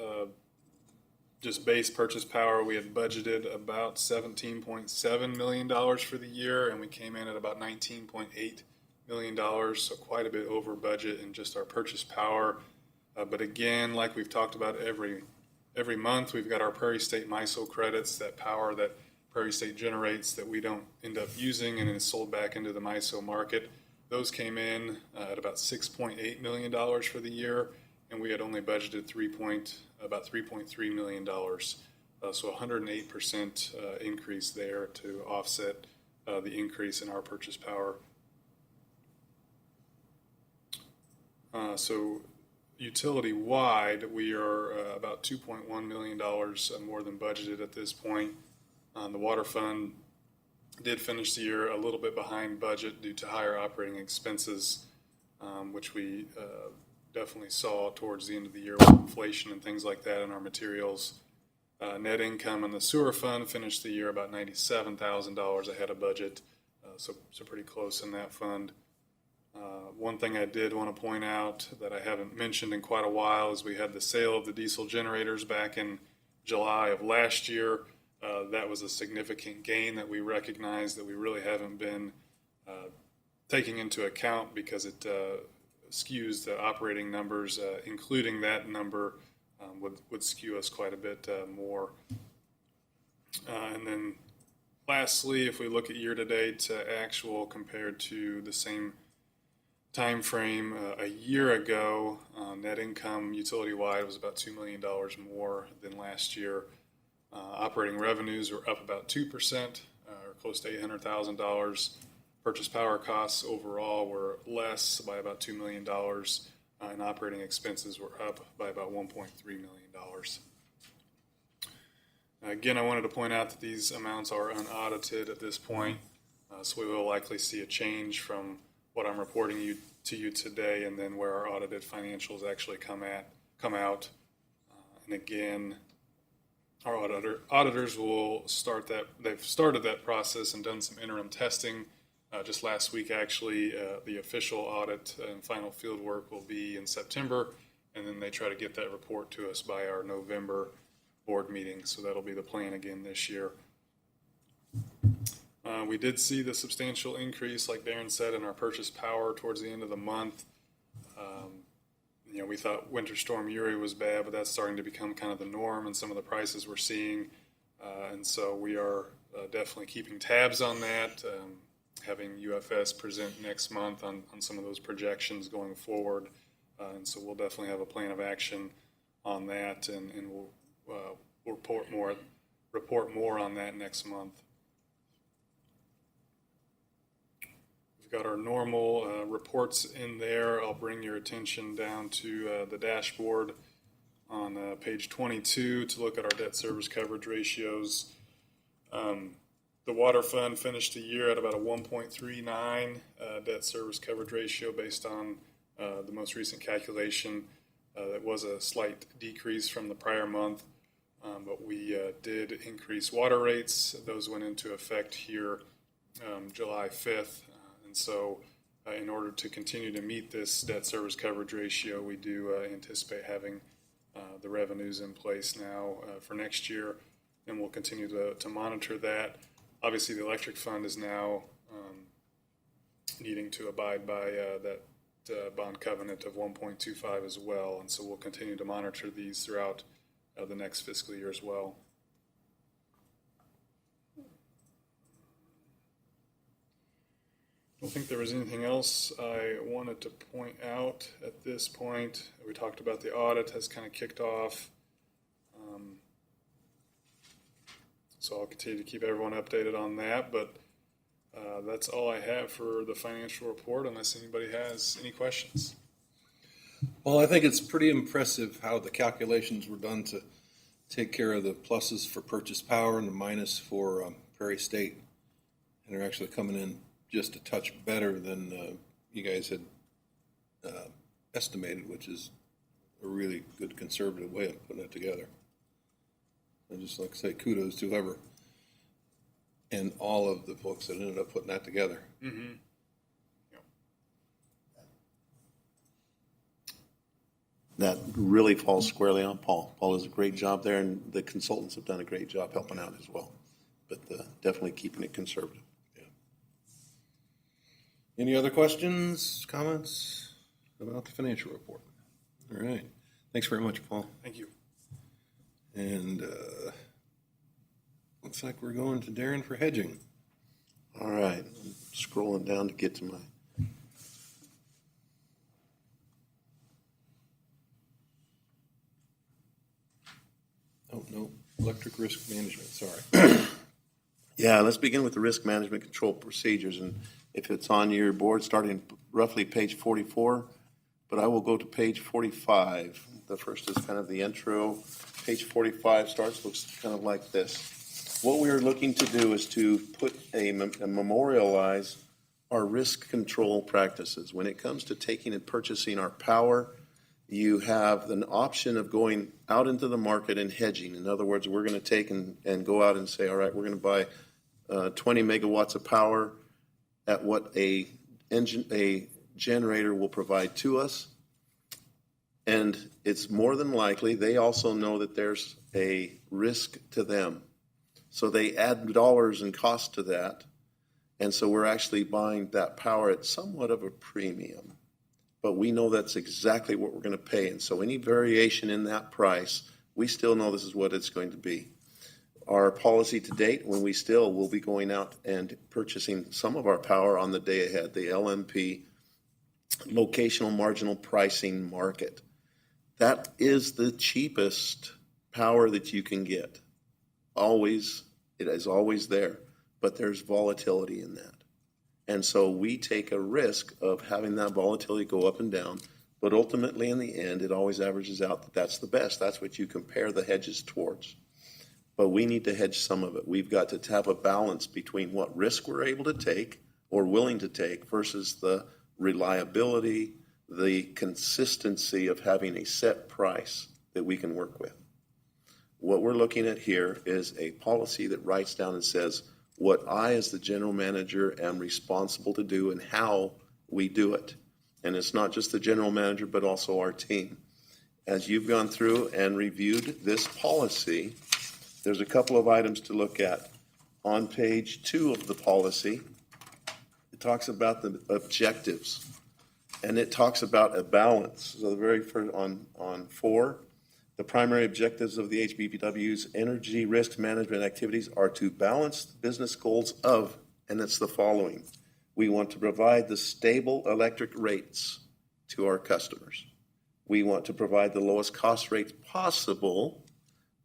just base purchase power, we had budgeted about $17.7 million for the year, and we came in at about $19.8 million, so quite a bit over budget in just our purchase power. But again, like we've talked about every month, we've got our Prairie State MISO credits, that power that Prairie State generates that we don't end up using and is sold back into the MISO market. Those came in at about $6.8 million for the year, and we had only budgeted about $3.3 million. So 108% increase there to offset the increase in our purchase power. So utility-wide, we are about $2.1 million more than budgeted at this point. The water fund did finish the year a little bit behind budget due to higher operating expenses, which we definitely saw towards the end of the year with inflation and things like that in our materials. Net income in the sewer fund finished the year about $97,000 ahead of budget, so pretty close in that fund. One thing I did want to point out that I haven't mentioned in quite a while is we had the sale of the diesel generators back in July of last year. That was a significant gain that we recognized that we really haven't been taking into account because it skews the operating numbers, including that number would skew us quite a bit more. And then lastly, if we look at year-to-date actual compared to the same time frame a year ago, net income utility-wide was about $2 million more than last year. Operating revenues were up about 2%, or close to $800,000. Purchase power costs overall were less by about $2 million, and operating expenses were up by about $1.3 million. Again, I wanted to point out that these amounts are unaudited at this point, so we will likely see a change from what I'm reporting to you today and then where our audited financials actually come out. And again, our auditors will start that. They've started that process and done some interim testing. Just last week, actually, the official audit and final field work will be in September, and then they try to get that report to us by our November board meeting. So that'll be the plan again this year. We did see the substantial increase, like Darren said, in our purchase power towards the end of the month. We thought Winter Storm Uri was bad, but that's starting to become kind of the norm and some of the prices we're seeing. And so we are definitely keeping tabs on that, having UFS present next month on some of those projections going forward. And so we'll definitely have a plan of action on that, and we'll report more on that next month. got our normal reports in there. I'll bring your attention down to the dashboard on page 22 to look at our debt service coverage ratios. The water fund finished the year at about a 1.39 debt service coverage ratio based on the most recent calculation. That was a slight decrease from the prior month, but we did increase water rates. Those went into effect here July 5th. And so in order to continue to meet this debt service coverage ratio, we do anticipate having the revenues in place now for next year, and we'll continue to monitor that. Obviously, the electric fund is now needing to abide by that bond covenant of 1.25 as well, and so we'll continue to monitor these throughout the next fiscal year as well. I don't think there was anything else I wanted to point out at this point. We talked about the audit has kind of kicked off. So I'll continue to keep everyone updated on that, but that's all I have for the financial report unless anybody has any questions. Well, I think it's pretty impressive how the calculations were done to take care of the pluses for purchase power and the minus for Prairie State. And they're actually coming in just a touch better than you guys had estimated, which is a really good conservative way of putting it together. I'd just like to say kudos to whoever and all of the folks that ended up putting that together. Mm-hmm. That really falls squarely on Paul. Paul does a great job there, and the consultants have done a great job helping out as well. But definitely keeping it conservative. Yeah. Any other questions, comments about the financial report? All right. Thanks very much, Paul. Thank you. And looks like we're going to Darren for hedging. All right. I'm scrolling down to get to my... Oh, no, electric risk management, sorry. Yeah, let's begin with the risk management control procedures. And if it's on your board, starting roughly page 44, but I will go to page 45. The first is kind of the intro. Page 45 looks kind of like this. What we are looking to do is to put memorialize our risk control practices. When it comes to taking and purchasing our power, you have an option of going out into the market and hedging. In other words, we're going to take and go out and say, all right, we're going to buy 20 megawatts of power at what a generator will provide to us. And it's more than likely they also know that there's a risk to them. So they add dollars and cost to that. And so we're actually buying that power at somewhat of a premium. But we know that's exactly what we're going to pay. And so any variation in that price, we still know this is what it's going to be. Our policy to date, when we still will be going out and purchasing some of our power on the day ahead, the LMP, locational marginal pricing market. That is the cheapest power that you can get. Always, it is always there, but there's volatility in that. And so we take a risk of having that volatility go up and down, but ultimately in the end, it always averages out that that's the best. That's what you compare the hedges towards. But we need to hedge some of it. We've got to have a balance between what risk we're able to take or willing to take versus the reliability, the consistency of having a set price that we can work with. What we're looking at here is a policy that writes down and says what I, as the general manager, am responsible to do and how we do it. And it's not just the general manager, but also our team. As you've gone through and reviewed this policy, there's a couple of items to look at. On page 2 of the policy, it talks about the objectives, and it talks about a balance. So the very first, on 4, the primary objectives of the HBPW's energy risk management activities are to balance the business goals of, and it's the following. We want to provide the stable electric rates to our customers. We want to provide the lowest cost rates possible,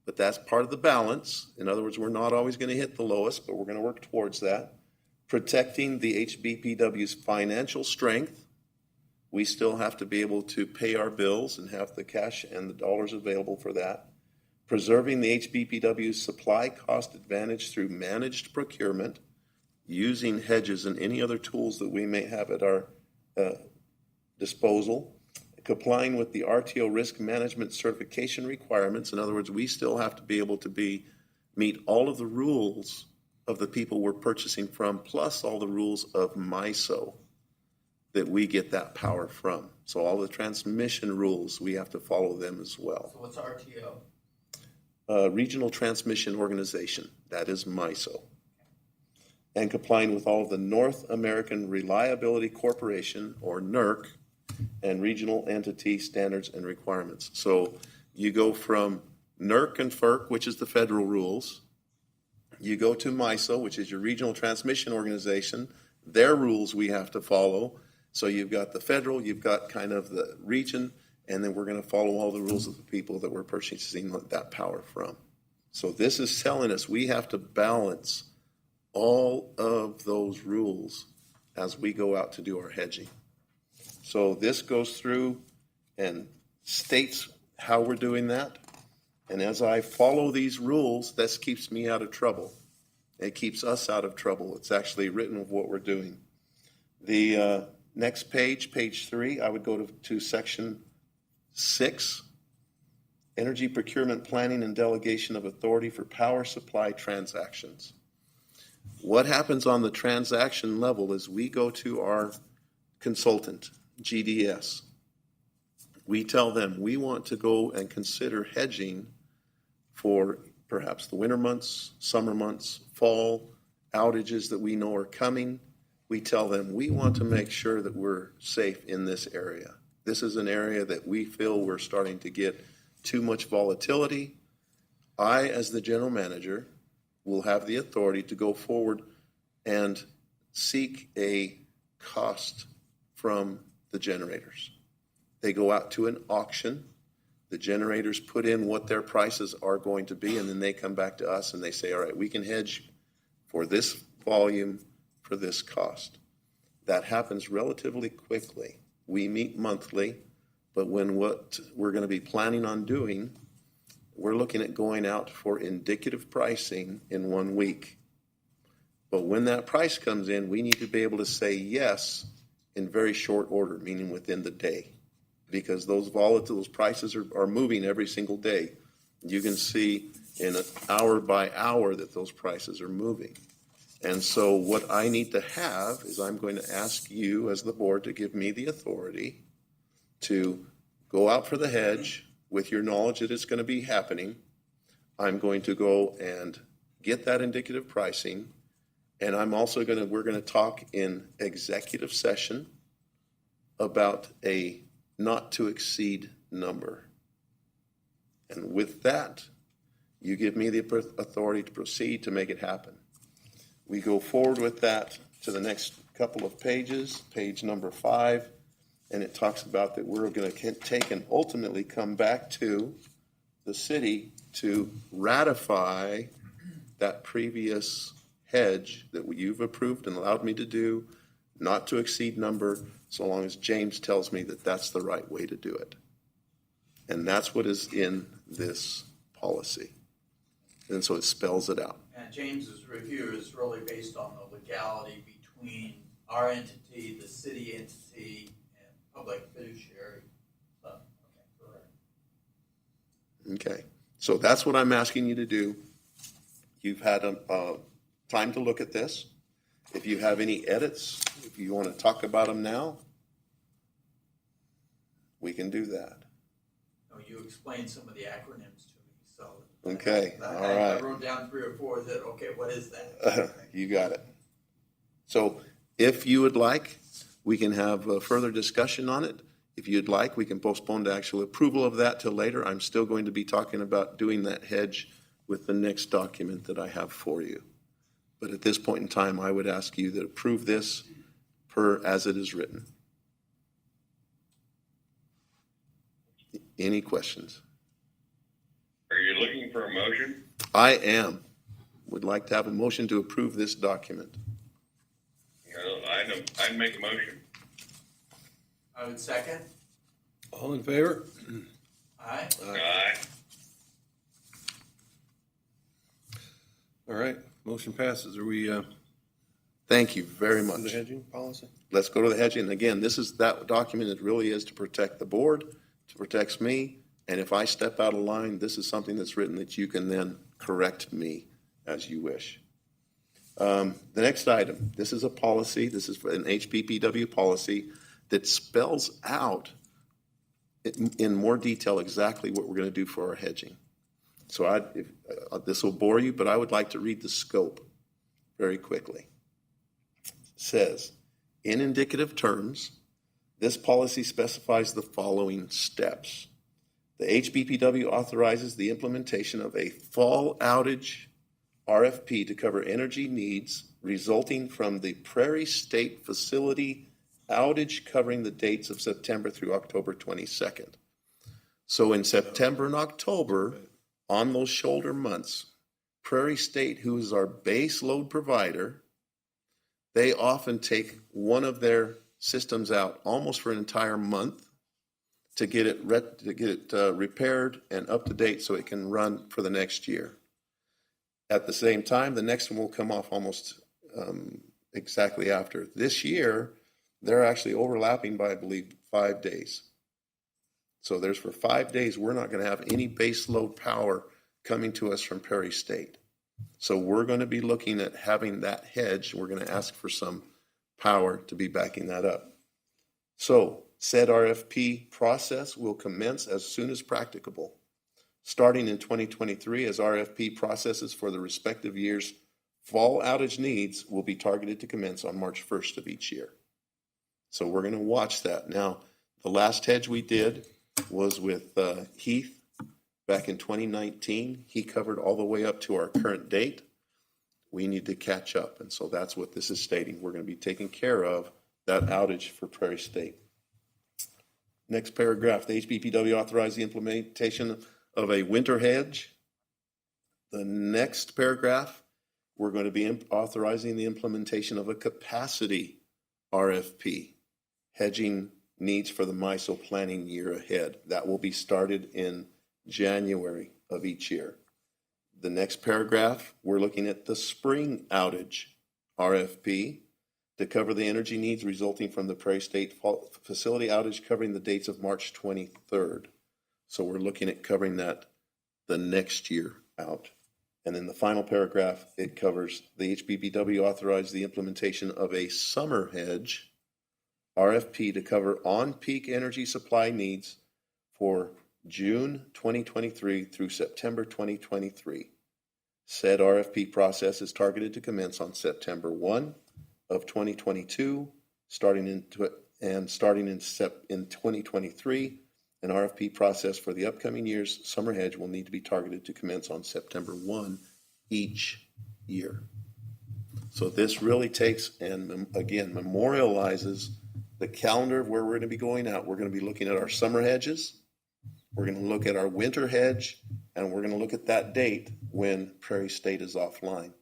but that's part of the balance. In other words, we're not always going to hit the lowest, but we're going to work towards that. protecting the HBPW's financial strength. We still have to be able to pay our bills and have the cash and the dollars available for that. Preserving the HBPW's supply cost advantage through managed procurement, using hedges and any other tools that we may have at our disposal. Complying with the RTO risk management certification requirements. In other words, we still have to be able to meet all of the rules of the people we're purchasing from, plus all the rules of MISO that we get that power from. So all the transmission rules, we have to follow them as well. So what's RTO? Regional Transmission Organization, that is MISO. And complying with all of the North American Reliability Corporation, or NERC, and regional entity standards and requirements. So you go from NERC and FERC, which is the federal rules. You go to MISO, which is your regional transmission organization. Their rules we have to follow. So you've got the federal, you've got kind of the region, and then we're going to follow all the rules of the people that we're purchasing that power from. So this is telling us we have to balance all of those rules as we go out to do our hedging. So this goes through and states how we're doing that. And as I follow these rules, this keeps me out of trouble. It keeps us out of trouble. It's actually written of what we're doing. The next page, page 3, I would go to section 6, Energy Procurement Planning and Delegation of Authority for Power Supply Transactions. What happens on the transaction level is we go to our consultant, GDS. We tell them we want to go and consider hedging for perhaps the winter months, summer months, fall, outages that we know are coming. We tell them we want to make sure that we're safe in this area. This is an area that we feel we're starting to get too much volatility. I, as the general manager, will have the authority to go forward and seek a cost from the generators. They go out to an auction. The generators put in what their prices are going to be, and then they come back to us and they say, all right, we can hedge for this volume for this cost. That happens relatively quickly. We meet monthly, but when what we're going to be planning on doing, we're looking at going out for indicative pricing in 1 week. But when that price comes in, we need to be able to say yes in very short order, meaning within the day, because those prices are moving every single day. You can see in an hour by hour that those prices are moving. And so what I need to have is I'm going to ask you as the board to give me the authority to go out for the hedge with your knowledge that it's going to be happening. I'm going to go and get that indicative pricing. And I'm also we're going to talk in executive session about a not to exceed number. And with that, you give me the authority to proceed to make it happen. We go forward with that to the next couple of pages, page number 5, and it talks about that we're going to take and ultimately come back to the city to ratify that previous hedge that you've approved and allowed me to do, not to exceed number, so long as James tells me that that's the right way to do it. And that's what is in this policy. And so it spells it out. And James's review is really based on the legality between our entity, the city entity, and public fiduciary. So, okay, correct. Okay. So that's what I'm asking you to do. You've had time to look at this. If you have any edits, if you want to talk about them now, we can do that. No, you explained some of the acronyms to me, so. Okay, all I right. wrote down 3 or 4 that, okay, what is that? You got it. So if you would like, we can have a further discussion on it. If you'd like, we can postpone the actual approval of that till later. I'm still going to be talking about doing that hedge with the next document that I have for you. But at this point in time, I would ask you to approve this per as it is written. Any questions? Are you looking for a motion? I am. Would like to have a motion to approve this document. I'd make a motion. I would second. All in favor? Aye. Aye. All right, motion passes. Are we, Thank you very on much. the hedging policy? Let's go to the hedging. And again, this is that document. It really is to protect the board, to protect me. And if I step out of line, this is something that's written that you can then correct me as you wish. The next item, this is a policy. This is an HPPW policy that spells out in more detail exactly what we're going to do for our hedging. So this will bore you, but I would like to read the scope very quickly. It says, in indicative terms, this policy specifies the following steps. The HBPW authorizes the implementation of a fall outage RFP to cover energy needs resulting from the Prairie State Facility outage covering the dates of September through October 22nd. So in September and October, on those shoulder months, Prairie State, who is our base load provider, they often take one of their systems out almost for an entire month to get it repaired and up to date so it can run for the next year. At the same time, the next one will come off almost exactly after. This year, they're actually overlapping by, I believe, 5 days. So there's for 5 days, we're not going to have any base load power coming to us from Prairie State. So we're going to be looking at having that hedge. We're going to ask for some power to be backing that up. So said RFP process will commence as soon as practicable, starting in 2023 as RFP processes for the respective years' fall outage needs will be targeted to commence on March 1st of each year. So we're going to watch that. Now, the last hedge we did was with Heath back in 2019. He covered all the way up to our current date. We need to catch up. And so that's what this is stating. We're going to be taking care of that outage for Prairie State. Next paragraph, the HBPW authorized the implementation of a winter hedge. The next paragraph, we're going to be authorizing the implementation of a capacity RFP, hedging needs for the MISO planning year ahead. That will be started in January of each year. The next paragraph, we're looking at the spring outage RFP to cover the energy needs resulting from the Prairie State facility outage covering the dates of March 23rd. So we're looking at covering that the next year out. And then the final paragraph, it covers the HBPW authorized the implementation of a summer hedge RFP to cover on-peak energy supply needs for June 2023 through September 2023. Said RFP process is targeted to commence on September 1 of 2022, starting in 2023. An RFP process for the upcoming year's summer hedge will need to be targeted to commence on September 1 each year. So this really takes and again memorializes the calendar of where we're going to be going out. We're going to be looking at our summer hedges. We're going to look at our winter hedge, and we're going to look at that date when Prairie State is offline.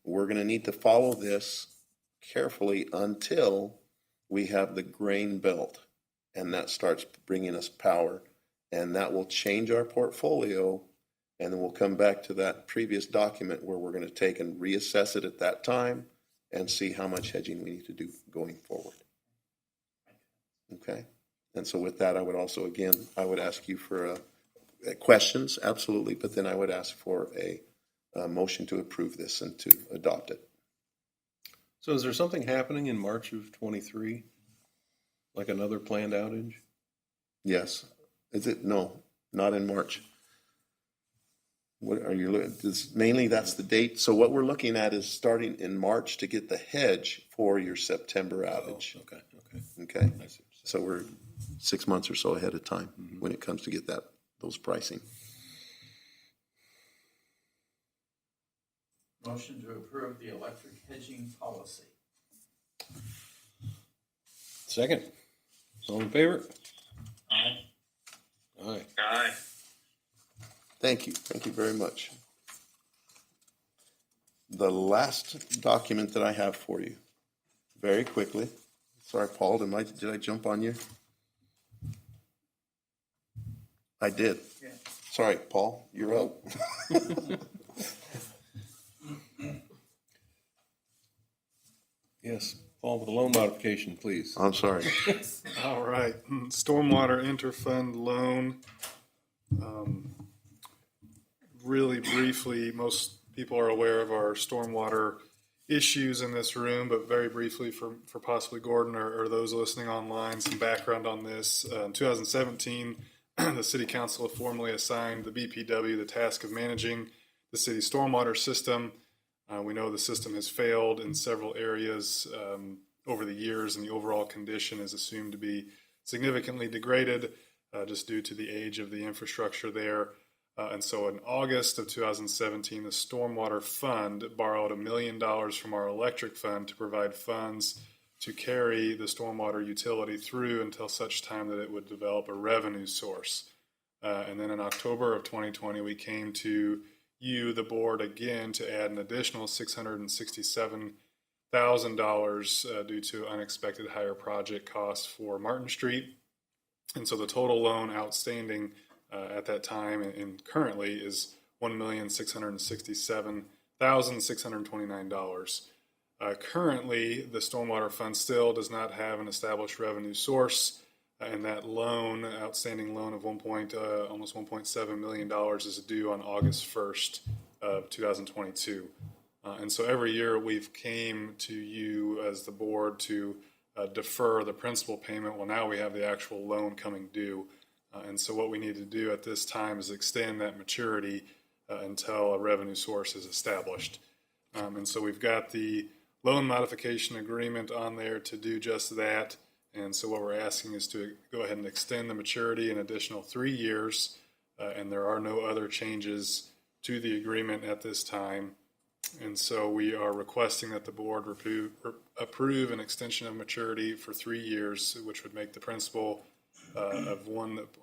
We're going to need to follow this carefully until we have the grain belt, and that starts bringing us power, and that will change our portfolio, and then we'll come back to that previous document where we're going to take and reassess it at that time and see how much hedging we need to do going forward. Okay? And so with that, I would also, again, I would ask you for questions, absolutely, but then I would ask for a motion to approve this and to adopt it. So is there something happening in March of 23? Like another planned outage? Yes. Is it? No, not in March. What are you looking? Mainly that's the date. So what we're looking at is starting in March to get the hedge for your September outage. Oh, okay, okay. Okay. I see. So we're 6 months or so ahead of time when it comes to get those pricing. Motion to approve the electric hedging policy. Second. All in favor? Aye. Aye. Aye. Thank you. Thank you very much. The last document that I have for you, very quickly. Sorry, Paul, did I jump on you? I did. Yeah. Sorry, Paul, you're up. Yes, Paul, with the loan modification, please. I'm sorry. All right, stormwater interfund loan. Really briefly, most people are aware of our stormwater issues in this room, but very briefly for possibly Gordon or those listening online, some background on this. In 2017, the City Council formally assigned the BPW the task of managing the city's stormwater system. We know the system has failed in several areas over the years, and the overall condition is assumed to be significantly degraded just due to the age of the infrastructure there. And so in August of 2017, the Stormwater Fund borrowed $1 million from our electric fund to provide funds to carry the stormwater utility through until such time that it would develop a revenue source. And then in October of 2020, we came to you, the board, again to add an additional $667,000 due to unexpected higher project costs for Martin Street. And so the total loan outstanding at that time and currently is $1,667,629. Currently, the Stormwater Fund still does not have an established revenue source, and that loan, outstanding loan of almost $1.7 million is due on August 1st of 2022. And so every year we've came to you as the board to defer the principal payment. Well, now we have the actual loan coming due. And so what we need to do at this time is extend that maturity until a revenue source is established. And so we've got the loan modification agreement on there to do just that. And so what we're asking is to go ahead and extend the maturity an additional 3 years. And there are no other changes to the agreement at this time. And so we are requesting that the board approve an extension of maturity for 3 years, which would make the principal of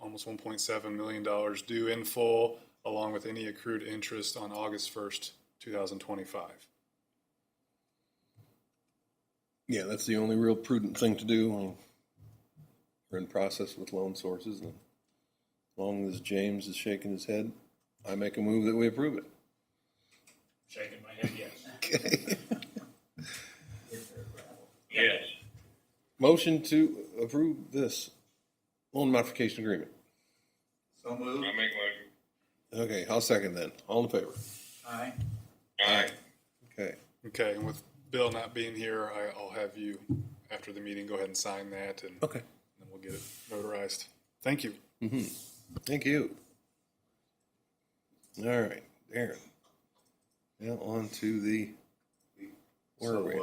almost $1.7 million due in full, along with any accrued interest on August 1st, 2025. Yeah, that's the only real prudent thing to do. We're in process with loan sources, and as long as James is shaking his head, I make a move that we approve it. Shaking my head, yes. Okay. Yes. Motion to approve this loan modification agreement. So moved. I make a motion. Okay, I'll second then. All in favor? Aye. Aye. Okay. Okay, and with Bill not being here, I'll have you, after the meeting, go ahead and sign that, and Okay. then we'll get it notarized. Thank you. Mm-hmm. Thank you. All right, Darren. Now on to the, where are we?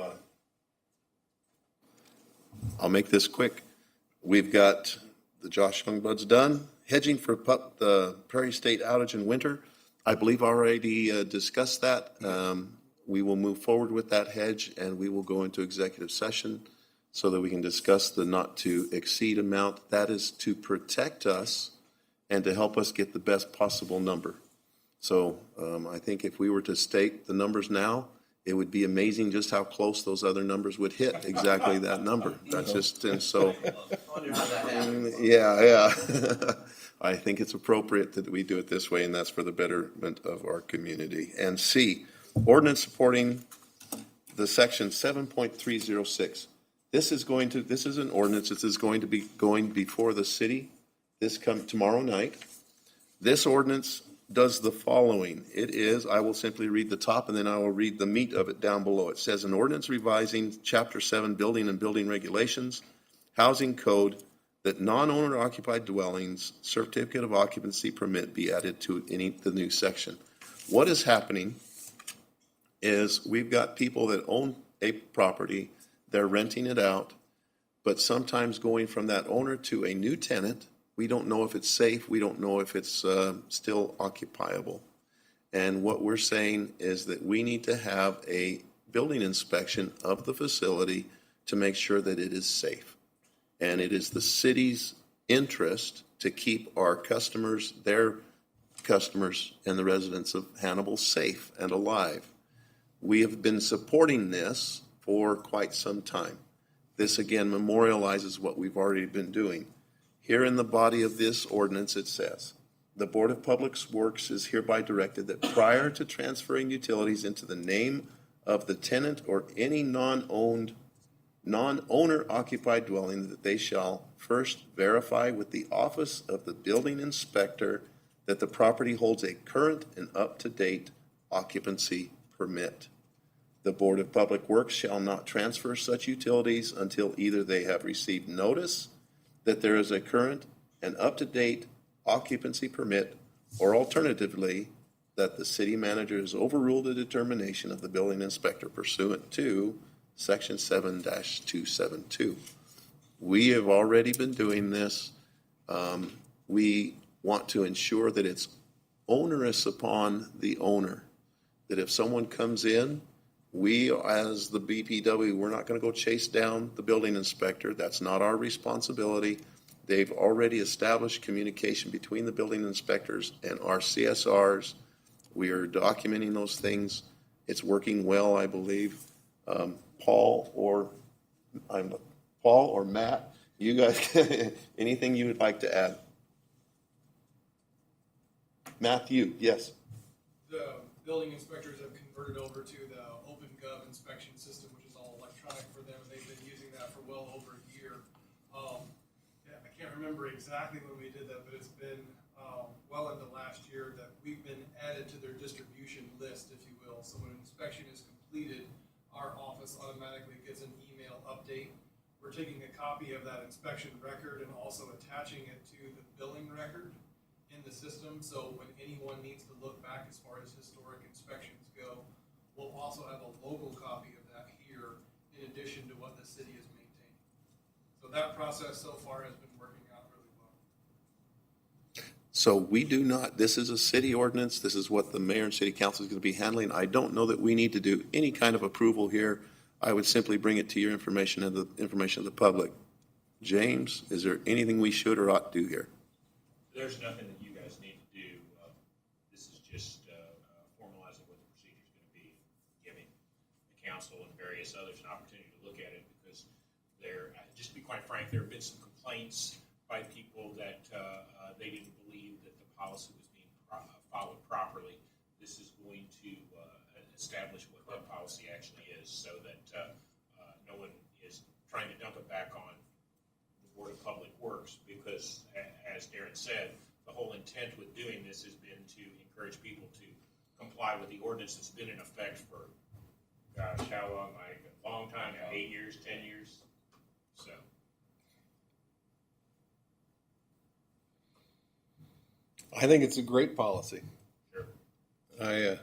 I'll make this quick. We've got the Josh Youngbuds done. Hedging for the Prairie State outage in winter. I believe already discussed that. We will move forward with that hedge, and we will go into executive session so that we can discuss the not to exceed amount. That is to protect us and to help us get the best possible number. So I think if we were to state the numbers now, it would be amazing just how close those other numbers would hit exactly that number. That's just, and so, I wonder how that happens. yeah. I think it's appropriate that we do it this way, and that's for the betterment of our community. And C, ordinance supporting the section 7.306. This is an ordinance. This is going to be going before the city tomorrow night. This ordinance does the following. It is, I will simply read the top and then I will read the meat of it down below. It says, an ordinance revising Chapter 7 Building and Building Regulations, Housing Code, that non-owner occupied dwellings, certificate of occupancy permit be added to the new section. What is happening is we've got people that own a property, they're renting it out, but sometimes going from that owner to a new tenant, we don't know if it's safe, we don't know if it's still occupiable. And what we're saying is that we need to have a building inspection of the facility to make sure that it is safe. And it is the city's interest to keep our customers, their customers, and the residents of Hannibal safe and alive. We have been supporting this for quite some time. This again memorializes what we've already been doing. Here in the body of this ordinance, it says, the Board of Public Works is hereby directed that prior to transferring utilities into the name of the tenant or any non-owner occupied dwelling, that they shall first verify with the office of the building inspector that the property holds a current and up-to-date occupancy permit. The Board of Public Works shall not transfer such utilities until either they have received notice that there is a current and up-to-date occupancy permit, or alternatively, that the city manager has overruled a determination of the building inspector pursuant to Section 7-272. We have already been doing this. We want to ensure that it's onerous upon the owner, that if someone comes in, we, as the BPW, we're not going to go chase down the building inspector. That's not our responsibility. They've already established communication between the building inspectors and our CSRs. We are documenting those things. It's working well, I believe. Paul or Matt, you guys, anything you would like to add? Matthew, yes. The building inspectors have converted over to the OpenGov inspection system, which is all electronic for them. They've been using that for well over a year. I can't remember exactly when we did that, but it's been well into last year that we've been added to their distribution list, if you will. So when an inspection is completed, our office automatically gets an email update. We're taking a copy of that inspection record and also attaching it to the billing record in the system. So when anyone needs to look back as far as historic inspections go, we'll also have a local copy of that here in addition to what the city is maintaining. So that process so far has been working out really well. So we do not, this is a city ordinance. This is what the mayor and city council is going to be handling. I don't know that we need to do any kind of approval here. I would simply bring it to your information and the information of the public. James, is there anything we should or ought to do here? There's nothing that you guys need to do. This is just formalizing what the procedure is going to be, giving the council and various others an opportunity to look at it, because just to be quite frank, there have been some complaints by people that they didn't believe that the policy was being followed properly. This is going to establish what that policy actually is, so that no one is trying to dump it back on the Board of Public Works, because as Darren said, the whole intent with doing this has been to encourage people to comply with the ordinance that's been in effect for, gosh, how long? Like a long time now, 8 years, 10 years. So. I think it's a great policy. Sure. I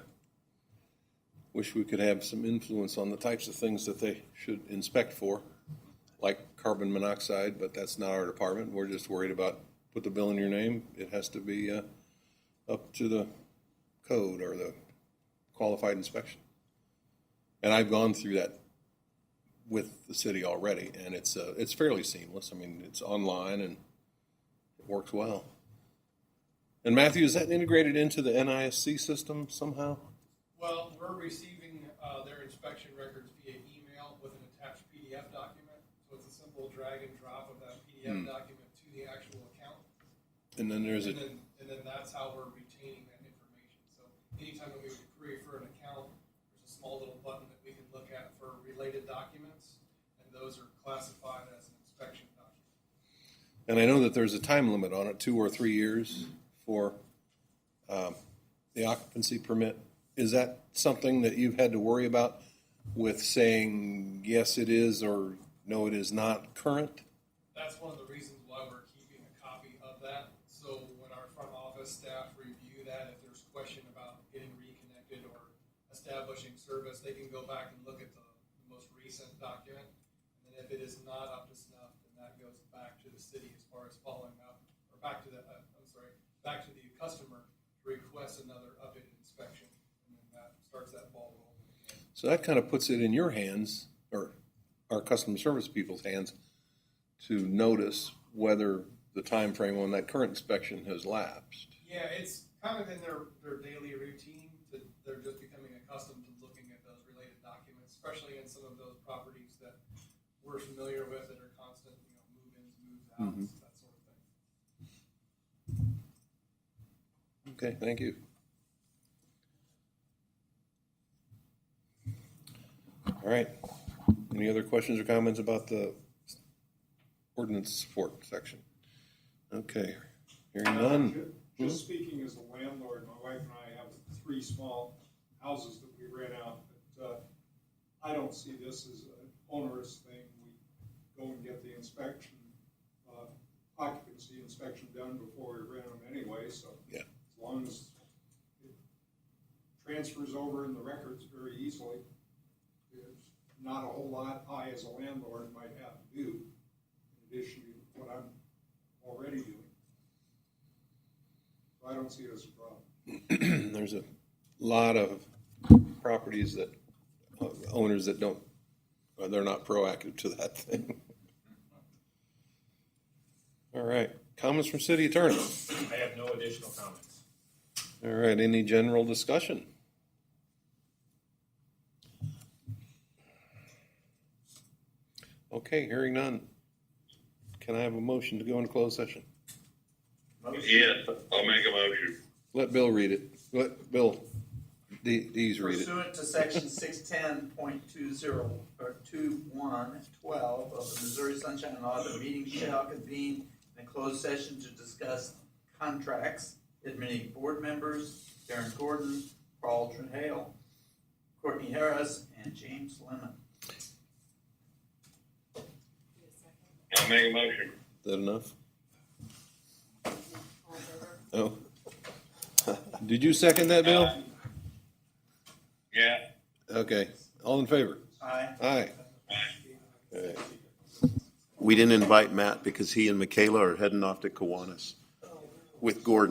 wish we could have some influence on the types of things that they should inspect for, like carbon monoxide, but that's not our department. We're just worried about put the bill in your name. It has to be up to the code or the qualified inspection. And I've gone through that with the city already, and it's fairly seamless. I mean, it's online and it works well. And Matthew, is that integrated into the NISC system somehow? Well, we're receiving their inspection records via email with an attached PDF document. So it's a simple drag and drop of that PDF document to the actual account. And then there's and then that's how we're retaining that information. So anytime that we would query for an account, there's a small little button that we can look at for related documents, and those are classified as an inspection document. And I know that there's a time limit on it, 2 or 3 years for the occupancy permit. Is that something that you've had to worry about with saying, yes, it is, or no, it is not current? That's one of the reasons why we're keeping a copy of that. So when our front office staff review that, if there's question about getting reconnected or establishing service, they can go back and look at the most recent document. And then if it is not up to snuff, then that goes back to the city as far as following up, or back to the customer to request another updated inspection. And then that starts that ball rolling again. So that kind of puts it in your hands, or our customer service people's hands, to notice whether the time frame on that current inspection has lapsed. Yeah, it's kind of in their daily routine. They're just becoming accustomed to looking at those related documents, especially in some of those properties we're familiar with that are constant, move-ins, move-outs, that sort of thing. Okay, thank you. All right. Any other questions or comments about the ordinance support section? Okay, hearing none. Just speaking as a landlord, my wife and I have 3 small houses that we rent out, but I don't see this as an onerous thing. We go and get the inspection, occupancy inspection done before we rent them anyway, so. Yeah. As long as it transfers over in the records very easily, there's not a whole lot I as a landlord might have to do in addition to what I'm already doing. So I don't see it as a problem. There's a lot of properties that, owners that don't, they're not proactive to that thing. All right, comments from city attorney. I have no additional comments. All right, any general discussion? Okay, hearing none. Can I have a motion to go into closed session? Yes, I'll make a motion. Let Bill read it. Let Bill Dees read it. Pursuant to section 610.20 or 2112 of the Missouri Sunshine Law, the meeting shall convene in a closed session to discuss contracts, admitting board members Darren Gordon, Paul Trahale, Courtney Harris, and James Lemon. I'll make a motion. Is that enough? Oh. Did you second that, Bill? Yeah. Okay. All in favor? Aye. Aye. All right. We didn't invite Matt because he and Michaela are heading off to Kiwanis with Gordon.